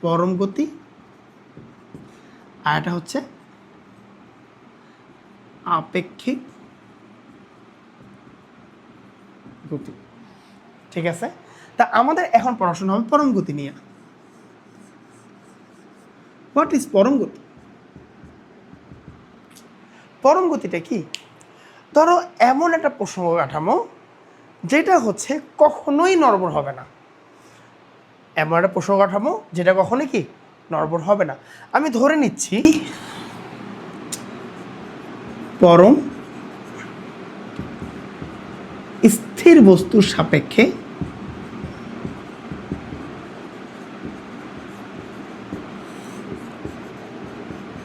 পরম গতি, আর একটা হচ্ছে আপেক্ষিক গতি। ঠিক আছে, তা আমাদের এখন পড়াশোনা হবে পরম গতি নিয়ে। হোয়াট ইজ পরম গতি? পরম গতিটা কি? ধরো এমন একটা প্রসঙ্গ কাঠামো যেটা হচ্ছে কখনোই নড়বড় হবে না। এমন একটা প্রসঙ্গ কাঠামো যেটা কখনোই কি নড়বড় হবে না। আমি ধরে নিচ্ছি পরম স্থির বস্তুর সাপেক্ষে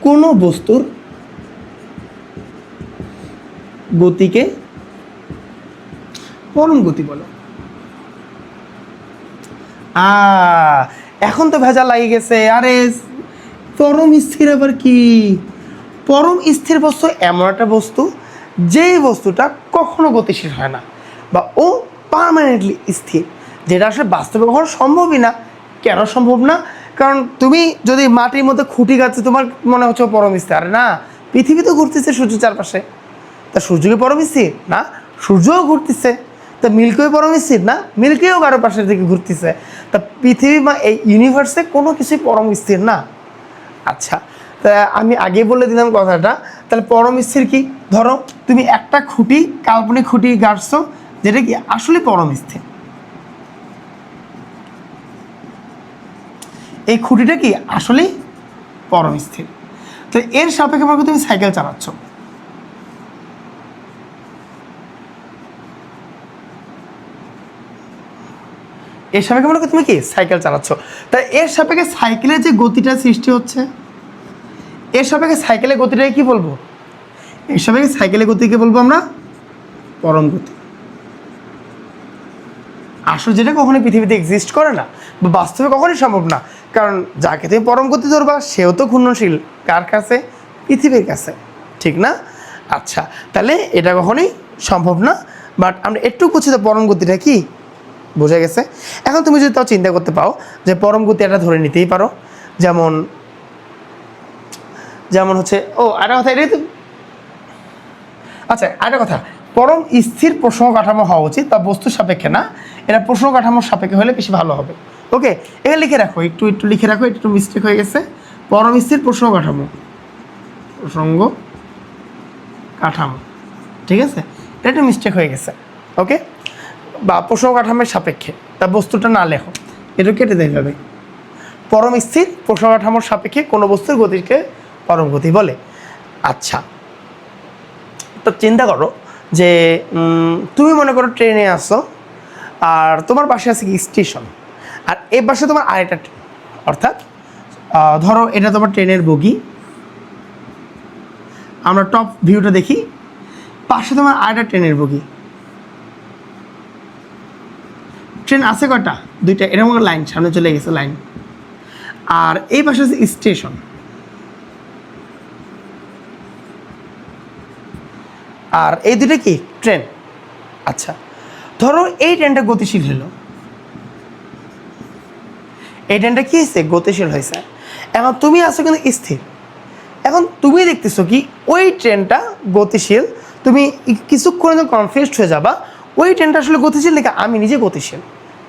কোনো বস্তুর গতিকে পরম গতি বলে। এখন তো ভেজা লাগিয়ে গেছে, আরে পরম স্থির আবার কি? পরম স্থির বস্তু এমন একটা বস্তু যেই বস্তুটা কখনো গতিশীল হয় না, বা ও পার্মানেন্টলি স্থির, যেটা আসলে বাস্তবে কখনো সম্ভবই না। কেন সম্ভব না? কারণ তুমি যদি মাটির মধ্যে খুঁটি গাচ্ছে, তোমার মনে হচ্ছে পরম স্থির। আরে না, পৃথিবী তো ঘুরতেছে সূর্য চারপাশে, তা সূর্যকে পরম স্থির না? সূর্যও ঘুরতেছে। তা মিল্কিও পরম স্থির না? মিল্কিও কারো পাশের দিকে ঘুরতেছে। তা পৃথিবী বা এই ইউনিভার্সে কোনো কিছুই পরম স্থির না। আচ্ছা, তা আমি আগে বলে দিলাম কথাটা, তাহলে পরম স্থির কি? ধরো তুমি একটা খুঁটি, কাল্পনিক খুঁটি গাড়ছো, যেটা কি আসলে পরম স্থির। এই খুঁটিটা কি আসলেই পরম স্থির। তো এর সাপেক্ষে মনে করো তুমি সাইকেল চালাচ্ছ, এর সাপেক্ষে মনে করো তুমি কি সাইকেল চালাচ্ছ, তাই এর সাপেক্ষে সাইকেলের যে গতিটা সৃষ্টি হচ্ছে, এর সাপেক্ষে সাইকেলের গতিটাকে কি বলবো? এর সাপেক্ষে সাইকেলের গতিকে বলবো আমরা পরম গতি। আসলে যেটা কখনোই পৃথিবীতে এক্সিস্ট করে না, বা বাস্তবে কখনোই সম্ভব না। কারণ যাকে তুমি পরম গতি ধরবা সেও তো ঘূর্ণনশীল। কার কাছে? পৃথিবীর কাছে, ঠিক না? আচ্ছা, তাহলে এটা কখনোই সম্ভব না। বাট আমরা একটু বুঝি তো পরম গতিটা কি, বোঝা গেছে। এখন তুমি যদি তাও চিন্তা করতে পাও যে পরম গতি এটা ধরে নিতেই পারো, যেমন যেমন হচ্ছে আরেকটা কথা, এটাই তো। আচ্ছা, আরেকটা কথা, পরম স্থির প্রসঙ্গ কাঠামো হওয়া উচিত, বা বস্তু সাপেক্ষে না, এটা প্রসঙ্গ কাঠামোর সাপেক্ষে হলে বেশি ভালো হবে। ওকে, এখানে লিখে রাখো, একটু লিখে রাখো, একটু মিস্টেক হয়ে গেছে। পরম স্থির প্রসঙ্গ কাঠামো, ঠিক আছে, এটা একটু মিস্টেক হয়ে গেছে। ওকে, বা প্রসঙ্গ কাঠামোর সাপেক্ষে, তা বস্তুটা না লেখো, এটা কেটে দেওয়া যাবে। পরম স্থির প্রসঙ্গ কাঠামোর সাপেক্ষে কোনো বস্তুর গতিকে পরম গতি বলে। আচ্ছা, তো চিন্তা করো যে তুমি মনে করো ট্রেনে আসো, আর তোমার পাশে আছে কি স্টেশন, আর এই পাশে তোমার আরেকটা ট্রেন। অর্থাৎ ধরো এটা তোমার ট্রেনের বগি, আমরা টপ ভিউটা দেখি, পাশে তোমার আরেকটা ট্রেনের বগি। ট্রেন আছে কয়টা? দুইটা, এরকম লাইন সামনে চলে গেছে লাইন। আর এই পাশে আছে স্টেশন, আর এই দুটো কি ট্রেন। আচ্ছা, ধরো এই ট্রেনটা গতিশীল হলো, এই ট্রেনটা কি হয়েছে? গতিশীল হয়েছে। এখন তুমি আছো কিন্তু স্থির। এখন তুমি দেখতেছো কি ওই ট্রেনটা গতিশীল, তুমি কিছুক্ষণ যখন কনফিউজড হয়ে যাবা ওই ট্রেনটা আসলে গতিশীল নাকি আমি নিজে গতিশীল।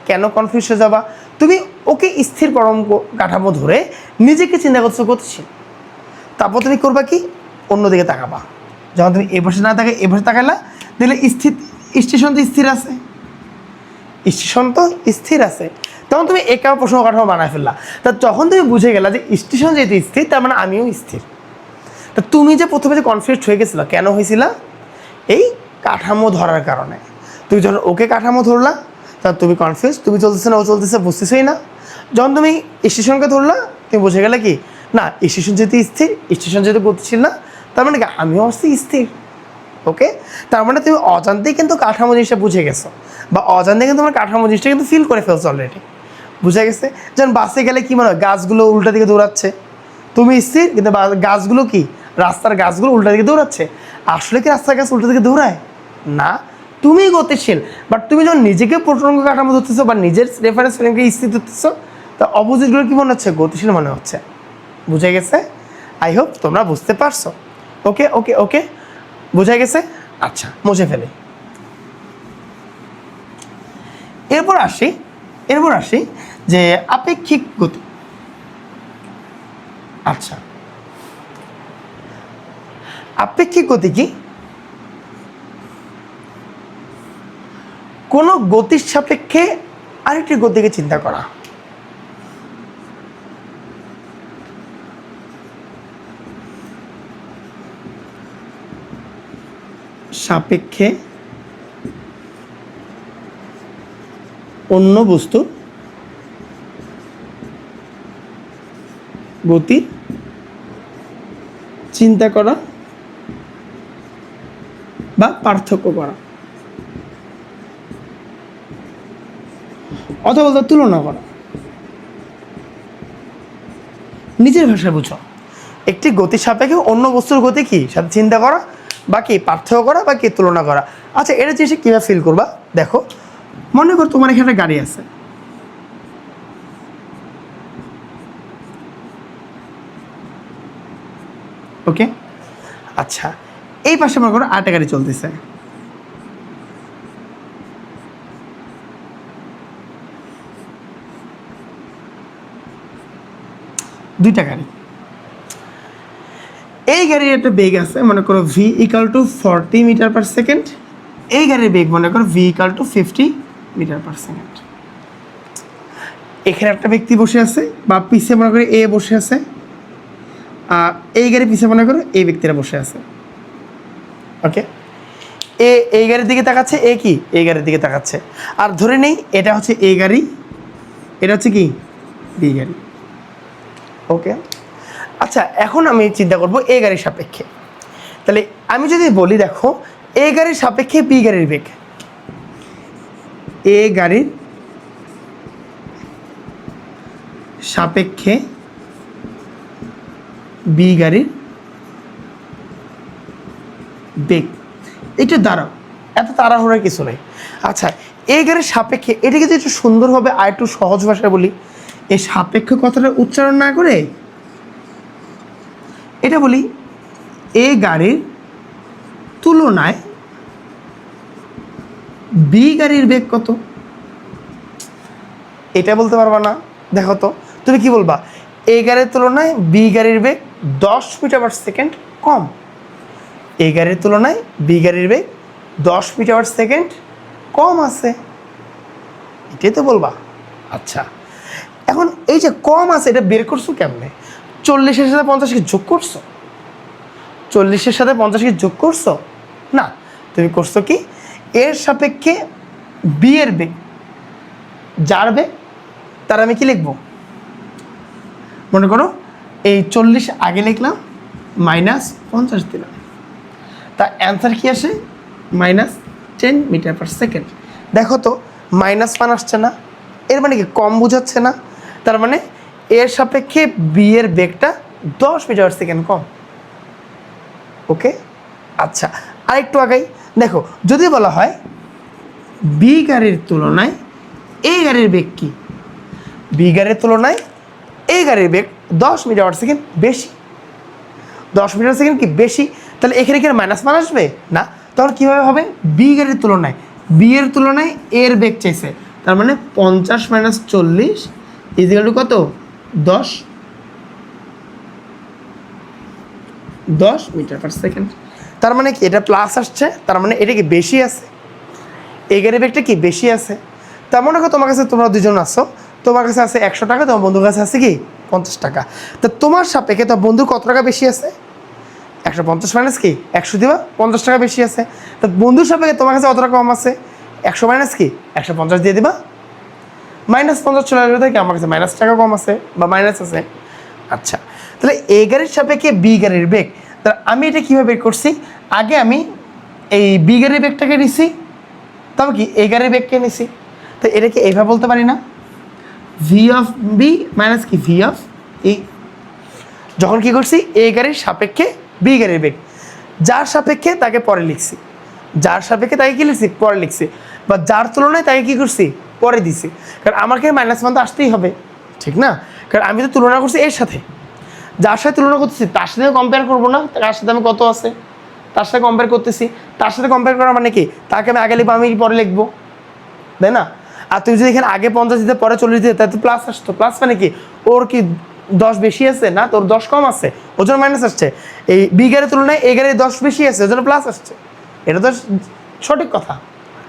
কেন কনফিউজ হয়ে যাবা? তুমি ওকে স্থির পরম কাঠামো ধরে নিজেকে চিন্তা করছো গতিশীল। তারপর তুমি করবা কি? অন্যদিকে তাকাবা। যখন তুমি এ পাশে না তাকাই এ পাশে তাকাইলা, দেখলে স্টেশন তো স্থির আছে, স্টেশন তো স্থির আছে, তখন তুমি একা প্রসঙ্গ কাঠামো বানায় ফেললা। তা যখন তুমি বুঝে গেলা যে স্টেশন যেহেতু স্থির, তার মানে আমিও স্থির। তা তুমি যে প্রথমে যে কনফিউজড হয়ে গেছিলা, কেন হয়েছিল? এই কাঠামো ধরার কারণে। তুমি যখন ওকে কাঠামো ধরলা, তা তুমি কনফিউজ, তুমি চলতেছে না ও চলতেছে বুঝতেছই না। যখন তুমি স্টেশনকে ধরলা, তুমি বুঝে গেলে কি না স্টেশন যেহেতু স্থির, স্টেশন যেহেতু গতিশীল না, তার মানে কি আমিও হচ্ছি স্থির। ওকে, তার মানে তুমি অজান্তেই কিন্তু কাঠামো জিনিসটা বুঝে গেছো, বা অজান্তে কিন্তু তোমার কাঠামো জিনিসটা কিন্তু ফিল করে ফেলছো অলরেডি, বুঝে গেছে। যেমন বাসে গেলে কি মনে হয়, গাছগুলো উল্টা দিকে দৌড়াচ্ছে, তুমি স্থির কিন্তু গাছগুলো কি, রাস্তার গাছগুলো উল্টা দিকে দৌড়াচ্ছে। আসলে কি রাস্তার গাছ উল্টা দিকে দৌড়ায় না, তুমি গতিশীল। বাট তুমি যখন নিজেকে প্রসঙ্গ কাঠামো ধরতেছো বা নিজের রেফারেন্স ফ্রেমকে স্থির ধরতেছো, তা অপোজিটগুলো কি মনে হচ্ছে, গতিশীল মনে হচ্ছে। বুঝে গেছে? আই হোপ তোমরা বুঝতে পারছো। ওকে ওকে ওকে, বুঝে গেছে। আচ্ছা, মুছে ফেলে। এরপর আসি যে আপেক্ষিক গতি। আচ্ছা, আপেক্ষিক গতি কি? কোনো গতির সাপেক্ষে আরেকটি গতিকে চিন্তা করা। সাপেক্ষে অন্য বস্তু গতি চিন্তা করা বা পার্থক্য করা, অথবা তুলনা করা। নিজের ভাষায় বুঝো, একটি গতির সাপেক্ষে অন্য বস্তুর গতি কি সাথে চিন্তা করা, বা কি পার্থক্য করা, বা কি তুলনা করা। আচ্ছা, এটা জিনিস কীভাবে ফিল করবা দেখো। মনে করো তোমার এখানে গাড়ি আছে, ওকে। আচ্ছা, এই পাশে মনে করো আরেকটা গাড়ি চলতেছে, দুইটা গাড়ি। এই গাড়ির একটা বেগ আছে মনে করো v = 40 মিটার পার সেকেন্ড, এই গাড়ির বেগ মনে করো v = 50 মিটার পার সেকেন্ড। এখানে একটা ব্যক্তি বসে আছে, বা পিছে মনে করো এ বসে আছে, আর এই গাড়ির পিছে মনে করো এই ব্যক্তিরা বসে আছে। ওকে, এ এই গাড়ির দিকে তাকাচ্ছে, এ কি এই গাড়ির দিকে তাকাচ্ছে। আর ধরে নেই এটা হচ্ছে এ গাড়ি, এটা হচ্ছে কি বি গাড়ি। ওকে, আচ্ছা, এখন আমি চিন্তা করব এ গাড়ির সাপেক্ষে। তাহলে আমি যদি বলি দেখো, এ গাড়ির সাপেক্ষে বি গাড়ির বেগ, এ গাড়ির সাপেক্ষে বি গাড়ির বেগ। এটা দাঁড়াও, এত তাড়াহুড়ার কিছু নেই। আচ্ছা, এই গাড়ির সাপেক্ষে, এটাকে যদি একটু সুন্দরভাবে আর একটু সহজ ভাষায় বলি, এই সাপেক্ষ কথাটা উচ্চারণ না করে এটা বলি, এ গাড়ির তুলনায় বি গাড়ির বেগ কত। এটা বলতে পারবা না, দেখো তো তুমি কি বলবা, এ গাড়ির তুলনায় বি গাড়ির বেগ 10 মিটার পার সেকেন্ড কম। এ গাড়ির তুলনায় বি গাড়ির বেগ 10 মিটার পার সেকেন্ড কম আছে, এটাই তো বলবা। আচ্ছা, এখন এই যে কম আছে এটা বের করছো কেমনে? 40-এর সাথে 50-কে যোগ করছো? 40-এর সাথে 50-কে যোগ করছো না, তুমি করছো কি, এর সাপেক্ষে বি এর বেগ, যার বেগ তার আমি কি লিখবো, মনে করো এই 40 আগে লিখলাম, -50 দিলাম, তা অ্যান্সার কি আসে, -10 মিটার পার সেকেন্ড। দেখো তো -1 আসছে না, এর মানে কি কম বোঝাচ্ছে না? তার মানে এর সাপেক্ষে বি এর বেগটা 10 মিটার পার সেকেন্ড কম। ওকে, আচ্ছা, আরেকটু আগাই। দেখো, যদি বলা হয় বি গাড়ির তুলনায় এ গাড়ির বেগ কি, বি গাড়ির তুলনায় এ গাড়ির বেগ 10 মিটার পার সেকেন্ড বেশি, 10 মিটার সেকেন্ড কি বেশি, তাহলে এখানে কি -1 আসবে না? তখন কীভাবে হবে, বি গাড়ির তুলনায়, বি এর তুলনায় এর বেগ চাইছে, তার মানে 50 - 40 = কত, 10 মিটার পার সেকেন্ড। তার মানে কি এটা প্লাস আসছে, তার মানে এটা কি বেশি আছে, এই গাড়ির বেগটা কি বেশি আছে। তার মনে করো তোমার কাছে, তোমরা দুজন আসো, তোমার কাছে আছে 100 টাকা, তোমার বন্ধুর কাছে আছে কি 50 টাকা। তা তোমার সাপেক্ষে তোমার বন্ধুর কত টাকা বেশি আছে, 150 মাইনাস কি 100 দিবা, 50 টাকা বেশি আছে। তা বন্ধুর সাপেক্ষে তোমার কাছে কত টাকা কম আছে, 100 মাইনাস কি 150 দিয়ে দিবা, -50 চলে আসবে, কি আমার কাছে -টাকা কম আছে বা মাইনাস আছে। আচ্ছা, তাহলে এ গাড়ির সাপেক্ষে বি গাড়ির বেগ। তাহলে আমি এটা কীভাবে বের করছি, আগে আমি এই বি গাড়ির বেগটাকে নিছি, তবে কি এ গাড়ির বেগকে নিছি। তো এটাকে এইভাবে বলতে পারি না, ভি অফ বি মাইনাস কি ভি অফ ই। যখন কি করছি, এ গাড়ির সাপেক্ষে বি গাড়ির বেগ, যার সাপেক্ষে তাকে পরে লিখছি, যার সাপেক্ষে তাকে কি লিখছি পরে লিখছি, বা যার তুলনায় তাকে কি করছি পরে দিছি। কারণ আমাকে মাইনাস মান তো আসতেই হবে, ঠিক না? কারণ আমি তো তুলনা করছি এর সাথে, যার সাথে তুলনা করতেছি তার সাথে কম্পেয়ার করবো না, তার সাথে আমি কত আছে তার সাথে কম্পেয়ার করতেছি। তার সাথে কম্পেয়ার করা মানে কি, তাকে আমি আগে লিখবো, আমি পরে লিখবো, তাই না? আর তুমি যদি এখানে আগে 50 দিতে পরে 40 দিতে, তাই তো প্লাস আসতো। প্লাস মানে কি, ওর কি 10 বেশি আছে না, তোর 10 কম আছে, ওর জন্য মাইনাস আসছে। এই বি গাড়ির তুলনায় এ গাড়ির 10 বেশি আছে, ওর জন্য প্লাস আসছে। এটা তো সঠিক কথা।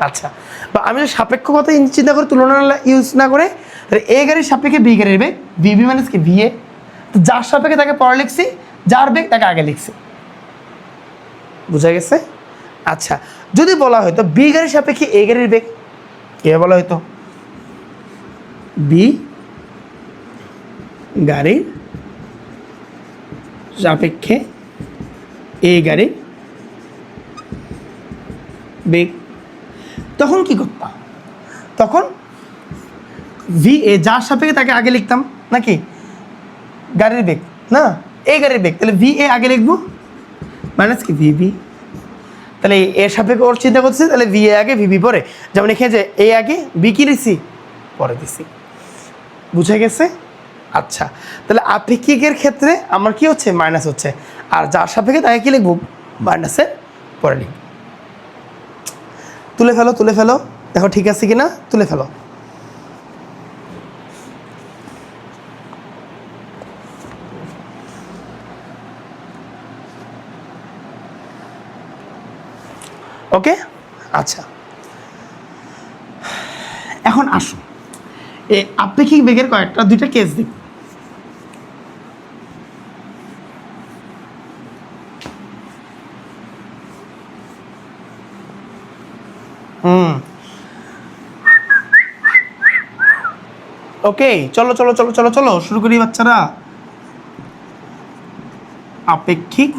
আচ্ছা, বা আমি যদি সাপেক্ষ কথা চিন্তা করে তুলনা ইউজ না করে, তাহলে এ গাড়ির সাপেক্ষে বি গাড়ির বেগ, ভিবি মাইনাস কি ভিএ। তো যার সাপেক্ষে তাকে পরে লিখছি, যার বেগ তাকে আগে লিখছি। বুঝা গেছে? আচ্ছা, যদি বলা হয়তো বি গাড়ির সাপেক্ষে এ গাড়ির বেগ, কে বলা হয়তো বি গাড়ির সাপেক্ষে এ গাড়ির বেগ, তখন কি করতাম, তখন ভি এ যার সাপেক্ষে তাকে আগে লিখতাম নাকি গাড়ির বেগ, না এ গাড়ির বেগ, তাহলে ভি এ আগে লিখবো মাইনাস কি ভিবি। তাহলে এর সাপেক্ষে ওর চিন্তা করতেছি, তাহলে ভি এ আগে ভিবি পরে, যেমন এখানে যে এ আগে বি কি লিখছি পরে দিছি। বুঝে গেছে? আচ্ছা, তাহলে আপেক্ষিকের ক্ষেত্রে আমার কি হচ্ছে মাইনাস হচ্ছে, আর যার সাপেক্ষে তাকে কি লিখবো মাইনাসের পরে লিখব। তুলে ফেলো, তুলে ফেলো, দেখো ঠিক আছে কি না, তুলে ফেলো। ওকে, আচ্ছা, এখন আসো এই আপেক্ষিক বেগের কয়েকটা দুইটা কেস দিই। ওকে, চলো চলো চলো চলো চলো শুরু করি বাচ্চারা। আপেক্ষিক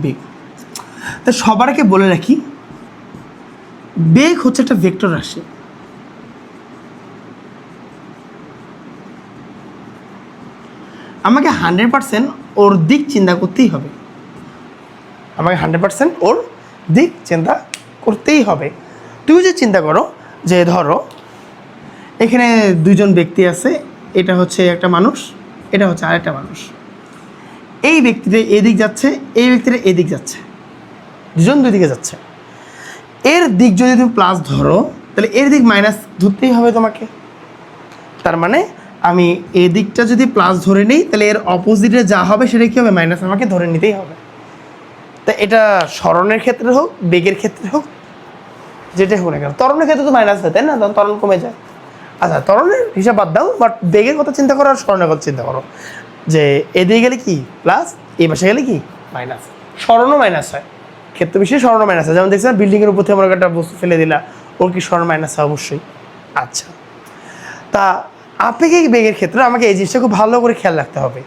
বেগ, তা সবার আগে বলে রাখি, বেগ হচ্ছে একটা ভেক্টর রাশি। আমাকে 100% ওর দিক চিন্তা করতেই হবে, আমাকে 100% ওর দিক চিন্তা করতেই হবে। তুমি যে চিন্তা করো যে ধরো এখানে দুইজন ব্যক্তি আছে, এটা হচ্ছে একটা মানুষ, এটা হচ্ছে আরেকটা মানুষ। এই ব্যক্তিটা এদিক যাচ্ছে, এই ব্যক্তিটা এদিক যাচ্ছে, দুজন দুই দিকে যাচ্ছে। এর দিক যদি তুমি প্লাস ধরো, তাহলে এর দিক মাইনাস ধরতেই হবে তোমাকে। তার মানে আমি এই দিকটা যদি প্লাস ধরে নিই, তাহলে এর অপোজিটে যা হবে সেটা কী হবে মাইনাস আমাকে ধরে নিতেই হবে। তা এটা স্মরণের ক্ষেত্রে হোক, বেগের ক্ষেত্রে হোক, যেটাই হোক না কেন, ত্বরণের ক্ষেত্রে তো মাইনাস হয়, তাই না? তখন ত্বরণ কমে যায়। আচ্ছা, ত্বরণের হিসাব বাদ দাও, বাট বেগের কথা চিন্তা করো আর স্মরণের কথা চিন্তা করো, যে এদিকে গেলে কি প্লাস, এই পাশে গেলে কি মাইনাস। স্মরণও মাইনাস হয়, ক্ষেত্র বিশেষে স্মরণও মাইনাস হয়। যেমন দেখছিলাম বিল্ডিংয়ের উপর থেকে আমরা একটা বস্তু ফেলে দিলা, ওর কি স্মরণ মাইনাস হয়? অবশ্যই। আচ্ছা, তা আপেক্ষিক বেগের ক্ষেত্রে আমাকে এই জিনিসটা খুব ভালো করে খেয়াল রাখতে হবে।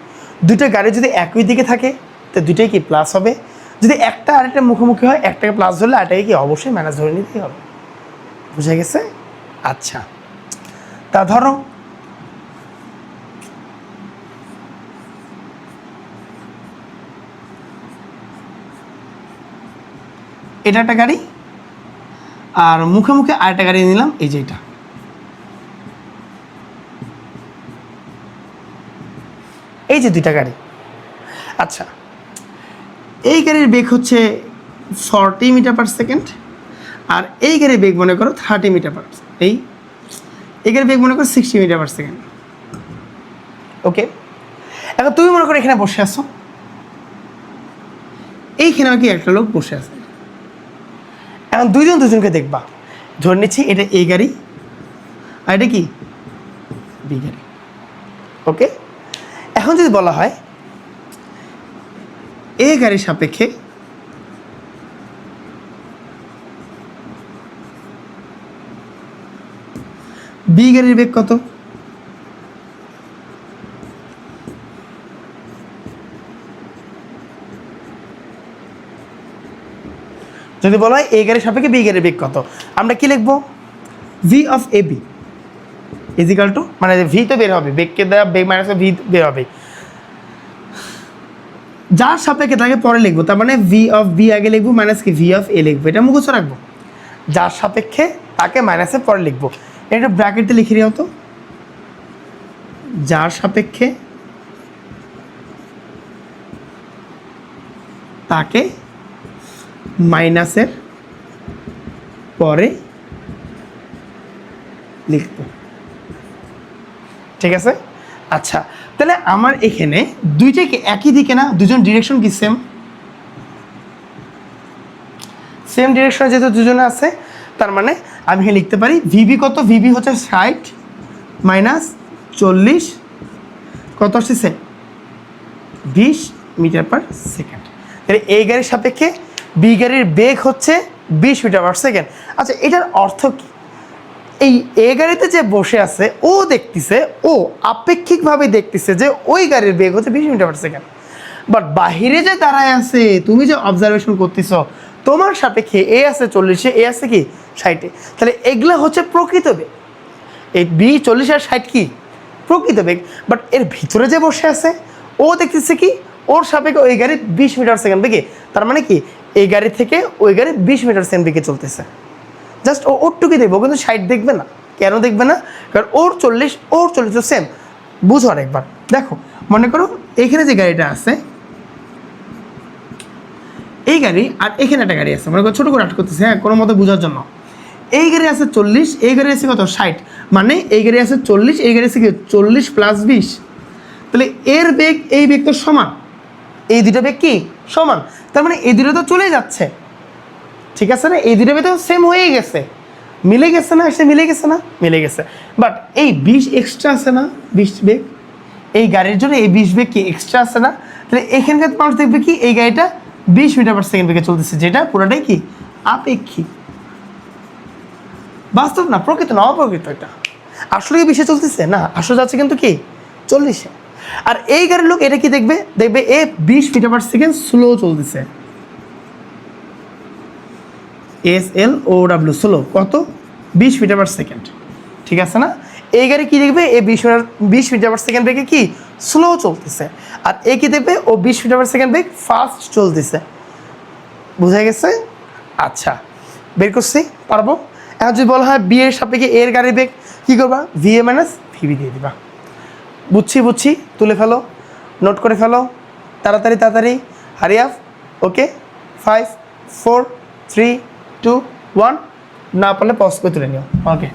দুইটা গাড়ি যদি একই দিকে থাকে, তো দুইটাই কি প্লাস হবে। যদি একটা আরেকটা মুখোমুখি হয়, একটাকে প্লাস ধরলে আরেকটাকে কি অবশ্যই মাইনাস ধরে নিতেই হবে। বুঝে গেছে? আচ্ছা, তা ধরো এটা একটা গাড়ি, আর মুখে মুখে আরেকটা গাড়ি নিলাম, এই যে এটা। এই যে দুইটা গাড়ি। আচ্ছা, এই গাড়ির বেগ হচ্ছে 40 মিটার পার সেকেন্ড, আর এই গাড়ির বেগ মনে করো 30 মিটার পার, এই গাড়ির বেগ মনে করো 60 মিটার পার সেকেন্ড। ওকে, এখন তুমি মনে করো এখানে বসে আছো, এইখানে কি একটা লোক বসে আছে। এখন দুইজন দুজনকে দেখবা, ধরে নিচ্ছি এটা এ গাড়ি আর এটা কি বি গাড়ি। ওকে, এখন যদি বলা হয় এ গাড়ির সাপেক্ষে বি গাড়ির বেগ কত, যদি বলা হয় এ গাড়ির সাপেক্ষে বি গাড়ির বেগ কত, আমরা কি লিখবো? V of A B equal to, মানে ভি তো বের হবে, বেগকে দেওয়া বেগ মাইনাস ভি বের হবে, যার সাপেক্ষে তাকে পরে লিখবো, তার মানে ভি অফ বি আগে লিখবো মাইনাস কি ভি অফ এ লিখবো, এটা মুখস্থ রাখবো। যার সাপেক্ষে তাকে মাইনাসে পরে লিখবো, এটা ব্র্যাকেটে লিখে নিও তো, যার সাপেক্ষে তাকে মাইনাসের পরে লিখবো, ঠিক আছে? আচ্ছা, তাহলে আমার এখানে দুইটাই কি একই দিকে না? দুজন ডিরেকশন কি সেম, সেম ডিরেকশনে যেহেতু দুজনে আছে, তার মানে আমি এখানে লিখতে পারি ভিবি কত, ভিবি হচ্ছে 60 মাইনাস 40 কত আসছে 20 মিটার পার সেকেন্ড। তাহলে এই গাড়ির সাপেক্ষে বি গাড়ির বেগ হচ্ছে 20 মিটার পার সেকেন্ড। আচ্ছা, এটার অর্থ কি? এই এ গাড়িতে যে বসে আছে ও দেখতেছে, ও আপেক্ষিকভাবে দেখতেছে যে ওই গাড়ির বেগ হচ্ছে 20 মিটার পার সেকেন্ড, বাট বাহিরে যে দাঁড়ায় আছে, তুমি যে অবজারভেশন করতেছ, তোমার সাপেক্ষে এ আছে 40-এ, এ আছে কি 60-এ, তাহলে এগুলা হচ্ছে প্রকৃত বেগ। এই 40 আর 60 কি প্রকৃত বেগ, বাট এর ভিতরে যে বসে আছে ও দেখতেছে কি ওর সাপেক্ষে ওই গাড়ি 20 মিটার সেকেন্ড বেগে, তার মানে কি এই গাড়ি থেকে ওই গাড়ি 20 মিটার সেকেন্ড বেগে চলতেছে। জাস্ট ওরটুকুই দেখবো, কিন্তু 60 দেখবে না। কেন দেখবে না? কারণ ওর 40 তো সেম। বুঝো আর একবার দেখো, মনে করো এইখানে যে গাড়িটা আছে, এই গাড়ি আর এখানে একটা গাড়ি আছে, মনে করো ছোটো করে আট করতেছে, হ্যাঁ, কোনো মতো বোঝার জন্য। এই গাড়ি আছে 40, এই গাড়ি আছে কত 60, মানে এই গাড়ি আছে 40, এই গাড়ি আছে কি 40 প্লাস 20, তাহলে এর বেগ এই বেগ তো সমান, এই দুটো বেগ কি সমান, তার মানে এই দুটো তো চলে যাচ্ছে, ঠিক আছে না? এই দুটো বেগ তো সেম হয়ে গেছে, মিলে গেছে না? এসে মিলে গেছে না? মিলে গেছে। বাট এই 20 এক্সট্রা আছে না, 20 বেগ এই গাড়ির জন্য, এই 20 বেগ কি এক্সট্রা আছে না? তাহলে এখানকার মানুষ দেখবে কি এই গাড়িটা 20 মিটার পার সেকেন্ড বেগে চলতেছে, যেটা পুরোটাই কি আপেক্ষিক, বাস্তব না, প্রকৃত না, অপ্রকৃত। এটা আসলে কি 20-এ চলতেছে না, আসলে যাচ্ছে কিন্তু কি 40-এ। আর এই গাড়ির লোক এটা কি দেখবে, দেখবে এ 20 মিটার পার সেকেন্ড স্লো চলতেছে, SLOW স্লো, কত 20 মিটার পার সেকেন্ড, ঠিক আছে না? এই গাড়ি কি দেখবে এ 20 মিটার পার সেকেন্ড বেগে কি স্লো চলতেছে, আর এ কি দেখবে ও 20 মিটার পার সেকেন্ড বেগ ফাস্ট চলতেছে। বুঝা গেছে? আচ্ছা, বের করছি, পারবো। এখন যদি বলা হয় বি এর সাপেক্ষে এর গাড়ির বেগ, কী করবা? VA মাইনাস VB দিয়ে দিবা। বুঝছি, তুলে ফেলো, নোট করে ফেলো, তাড়াতাড়ি হারি আপ। ওকে, 5 4 3 2 1, না পারলে পজ করে তুলে নিও। ওকে,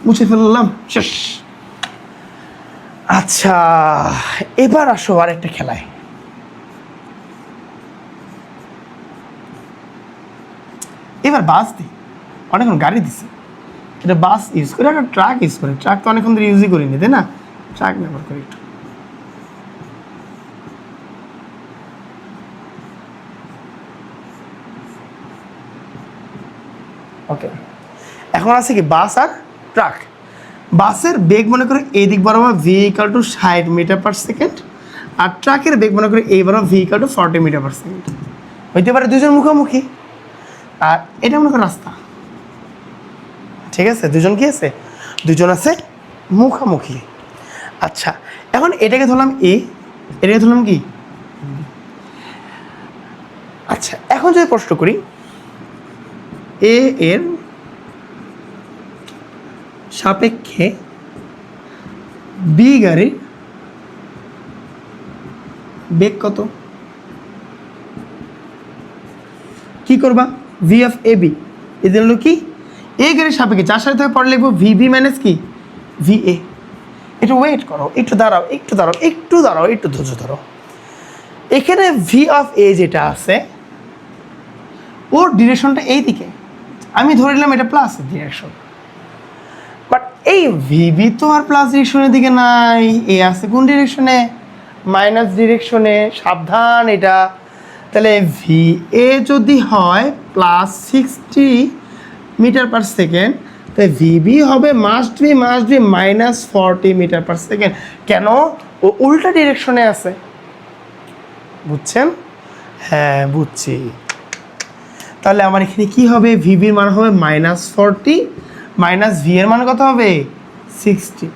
মুছে ফেললাম, শেষ। আচ্ছা, এবার আসো আর একটা খেলায়। এবার বাস দিই, অনেকক্ষণ গাড়ি দিছে, এটা বাস ইউজ করে, একটা ট্রাক ইউজ করে। ট্রাক তো অনেকক্ষণ ধরে ইউজই করিনি, তাই না? ট্রাক ব্যবহার করি একটু। ওকে, এখন আছে কি বাস আর ট্রাক। বাসের বেগ মনে করে এই দিক বরাবর v equal to 60 metre per second, আর ট্রাকের বেগ মনে করে এই বরাবর v equal to 40 metre per second. হইতে পারে দুজন মুখোমুখি, আর এটা মনে করো রাস্তা, ঠিক আছে? দুজন কি আছে? দুজন আছে মুখোমুখি। আচ্ছা, এখন এটাকে ধরলাম এ, এটাকে ধরলাম কি। আচ্ছা, এখন যদি প্রশ্ন করি এ এর সাপেক্ষে বি গাড়ির বেগ কত, কি করবা? ভি অফ এ বি এদের হলো কি এ গাড়ির সাপেক্ষে, যার সাথে পরে লিখবো VB মাইনাস কি VA। একটু ওয়েট করো, একটু দাঁড়াও, একটু ধৈর্য ধরো। এখানে ভি অফ এ যেটা আছে ওর ডিরেকশনটা এই দিকে, আমি ধরে নিলাম এটা প্লাস ডিরেকশন, বাট এই ভিবি তো আর প্লাস ডিরেকশনের দিকে নাই, এ আছে কোন ডিরেকশনে? মাইনাস ডিরেকশনে। সাবধান এটা। তাহলে VA যদি হয় প্লাস 60 মিটার পার সেকেন্ড, তাই VB হবে must be minus 40 metre per second. কেন? ও উল্টা ডিরেকশনে আছে, বুঝছেন? হ্যাঁ বুঝছি। তাহলে আমার এখানে কি হবে, ভিভির মান হবে -40 মাইনাস ভি এর মান কত হবে 60,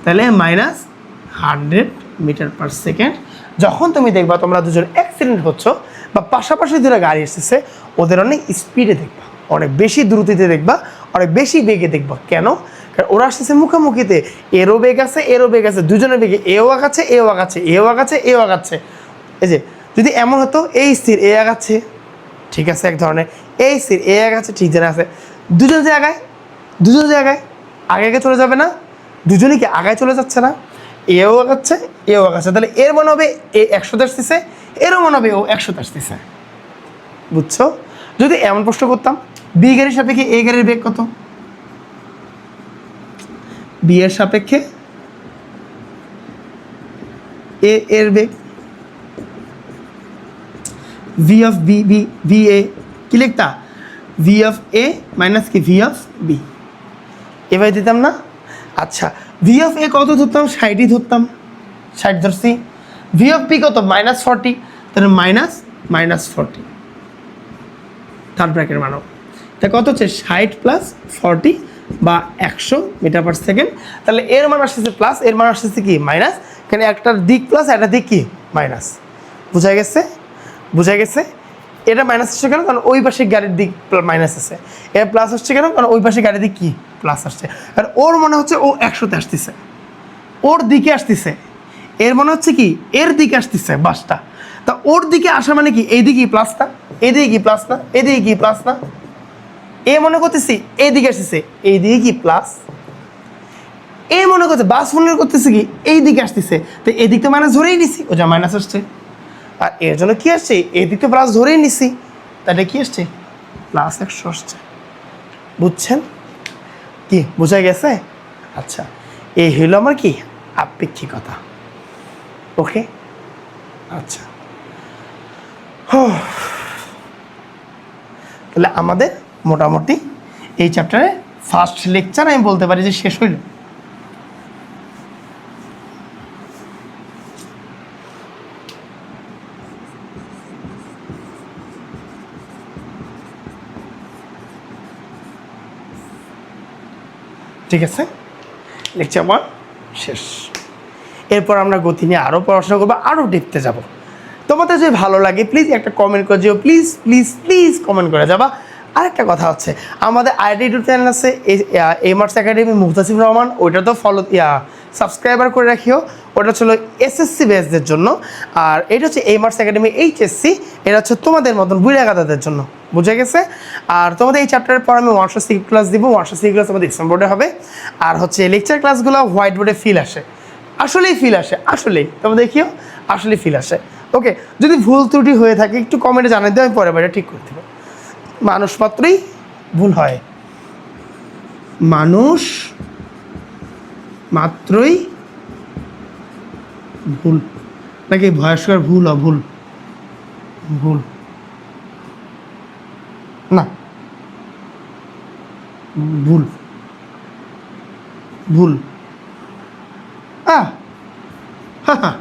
তাহলে -100 মিটার/সেকেন্ড। যখন তুমি দেখবা তোমরা দুজন অ্যাক্সিডেন্ট হচ্ছ বা পাশাপাশি দুটো গাড়ি এসেছে, ওদের অনেক স্পিডে দেখবা, অনেক বেশি দ্রুতিতে দেখবা, অনেক বেশি বেগে দেখবা। কেন? কারণ ওরা আসতেছে মুখোমুখিতে, এরও বেগ আছে এরও বেগ আছে, দুজনের বেগে এও আগাচ্ছে এও আগাচ্ছে এও আগাচ্ছে এও আগাচ্ছে। এই যে যদি এমন হতো এই স্থির এ আগাচ্ছে, ঠিক আছে এক ধরনের, এই স্থির এ আগাচ্ছে, ঠিক জানা আছে, দুজন জায়গায় আগে আগে চলে যাবে না? দুজনই কি আগায় চলে যাচ্ছে না? এও আগাচ্ছে এও আগাচ্ছে, তাহলে এর মনে হবে এ 100 আসতেছে, এরও মনে হবে ও 100 আসতেছে। বুঝছো? যদি এমন প্রশ্ন করতাম, বি গাড়ির সাপেক্ষে এ গাড়ির বেগ কত, বি এর সাপেক্ষে এ এর বেগ, v of B B v A কি লিখতা, ভি অফ এ মাইনাস কি ভি অফ বি, এভাবে দিতাম না? আচ্ছা, ভি অফ এ কত ধরতাম, 60 ধরতাম, 60 ধরছি। ভি অফ বি কত, -40, তাহলে -40 থার্ড ব্র্যাকেট মানো, তা কত হচ্ছে 60 + 40 বা 100 মিটার/সেকেন্ড। তাহলে এর মান আসতেছে প্লাস, এর মান আসতেছে কি মাইনাস, এখানে একটার দিক প্লাস একটা দিক কি মাইনাস। বোঝা গেছে? বোঝা গেছে? এটা মাইনাস আসছে কেন? কারণ ওই পাশে গাড়ির দিক মাইনাস আছে। এটা প্লাস আসছে কেন? কারণ ওই পাশে গাড়ির দিক কি প্লাস আসছে। আর ওর মনে হচ্ছে ও 100-তে আসতেছে, ওর দিকে আসতেছে, এর মনে হচ্ছে কি এর দিকে আসতেছে বাসটা। তা ওর দিকে আসা মানে কি এই দিকে প্লাস না, এদিকে কি প্লাস না, এদিকে কি প্লাস না, এ মনে করতেছি এইদিকে আসতেছে, এইদিকে কি প্লাস, এ মনে করছে বাস মনে করতেছে কি এই দিকে আসতেছে, তো এদিক তো মাইনাস ধরেই নিছি, ও যা মাইনাস আসছে। আর এর জন্য কি আসছে, এদিক তো প্লাস ধরেই নিছি, তাহলে কি আসছে +100 আসছে। বুঝছেন? কি বোঝা গেছে? আচ্ছা, এই হইল আমার কি আপেক্ষিকতা। ওকে, আচ্ছা, তাহলে আমাদের মোটামুটি এই চ্যাপ্টারে ফার্স্ট লেকচার আমি বলতে পারি যে শেষ হইল। ঠিক আছে, লেকচার 1 শেষ। এরপর আমরা গতি নিয়ে আরও পড়াশোনা করবো, আরও ডেপতে যাব। তোমাদের যদি ভালো লাগে প্লিজ একটা কমেন্ট করে যাও, প্লিজ প্লিজ প্লিজ কমেন্ট করে যাবা। আরেকটা কথা হচ্ছে, আমাদের আইডি ইউটিউব চ্যানেল আছে এমার্স একাডেমি মুহতাসিফ রহমান, ওইটা তো ফলো সাবস্ক্রাইবার করে রাখিও। ওটা ছিল এসএসসি বেসদের জন্য, আর এটা হচ্ছে এমার্স একাডেমি এইচএসসি, এটা হচ্ছে তোমাদের মতন বুড়াগাদাদের জন্য। বুঝে গেছে? আর তোমাদের এই চ্যাপ্টারের পর আমি 100 ক্লাস দিব, 100 ক্লাস আমাদের এক্সাম বোর্ডে হবে। আর হচ্ছে লেকচার ক্লাসগুলো হোয়াইট বোর্ডে ফিল আসে, আসলেই ফিল আসে, আসলেই তোমরা দেখিও আসলেই ফিল আসে। ওকে, যদি ভুল ত্রুটি হয়ে থাকে একটু কমেন্টে জানাই দিও, আমি পরে বারে ঠিক করে দেবো। মানুষ মাত্রই ভুল হয়, মানুষ মাত্রই ভুল, নাকি ভয়স্কর ভুল অভুল, ভুল না, ভুল ভুল, হা হা হা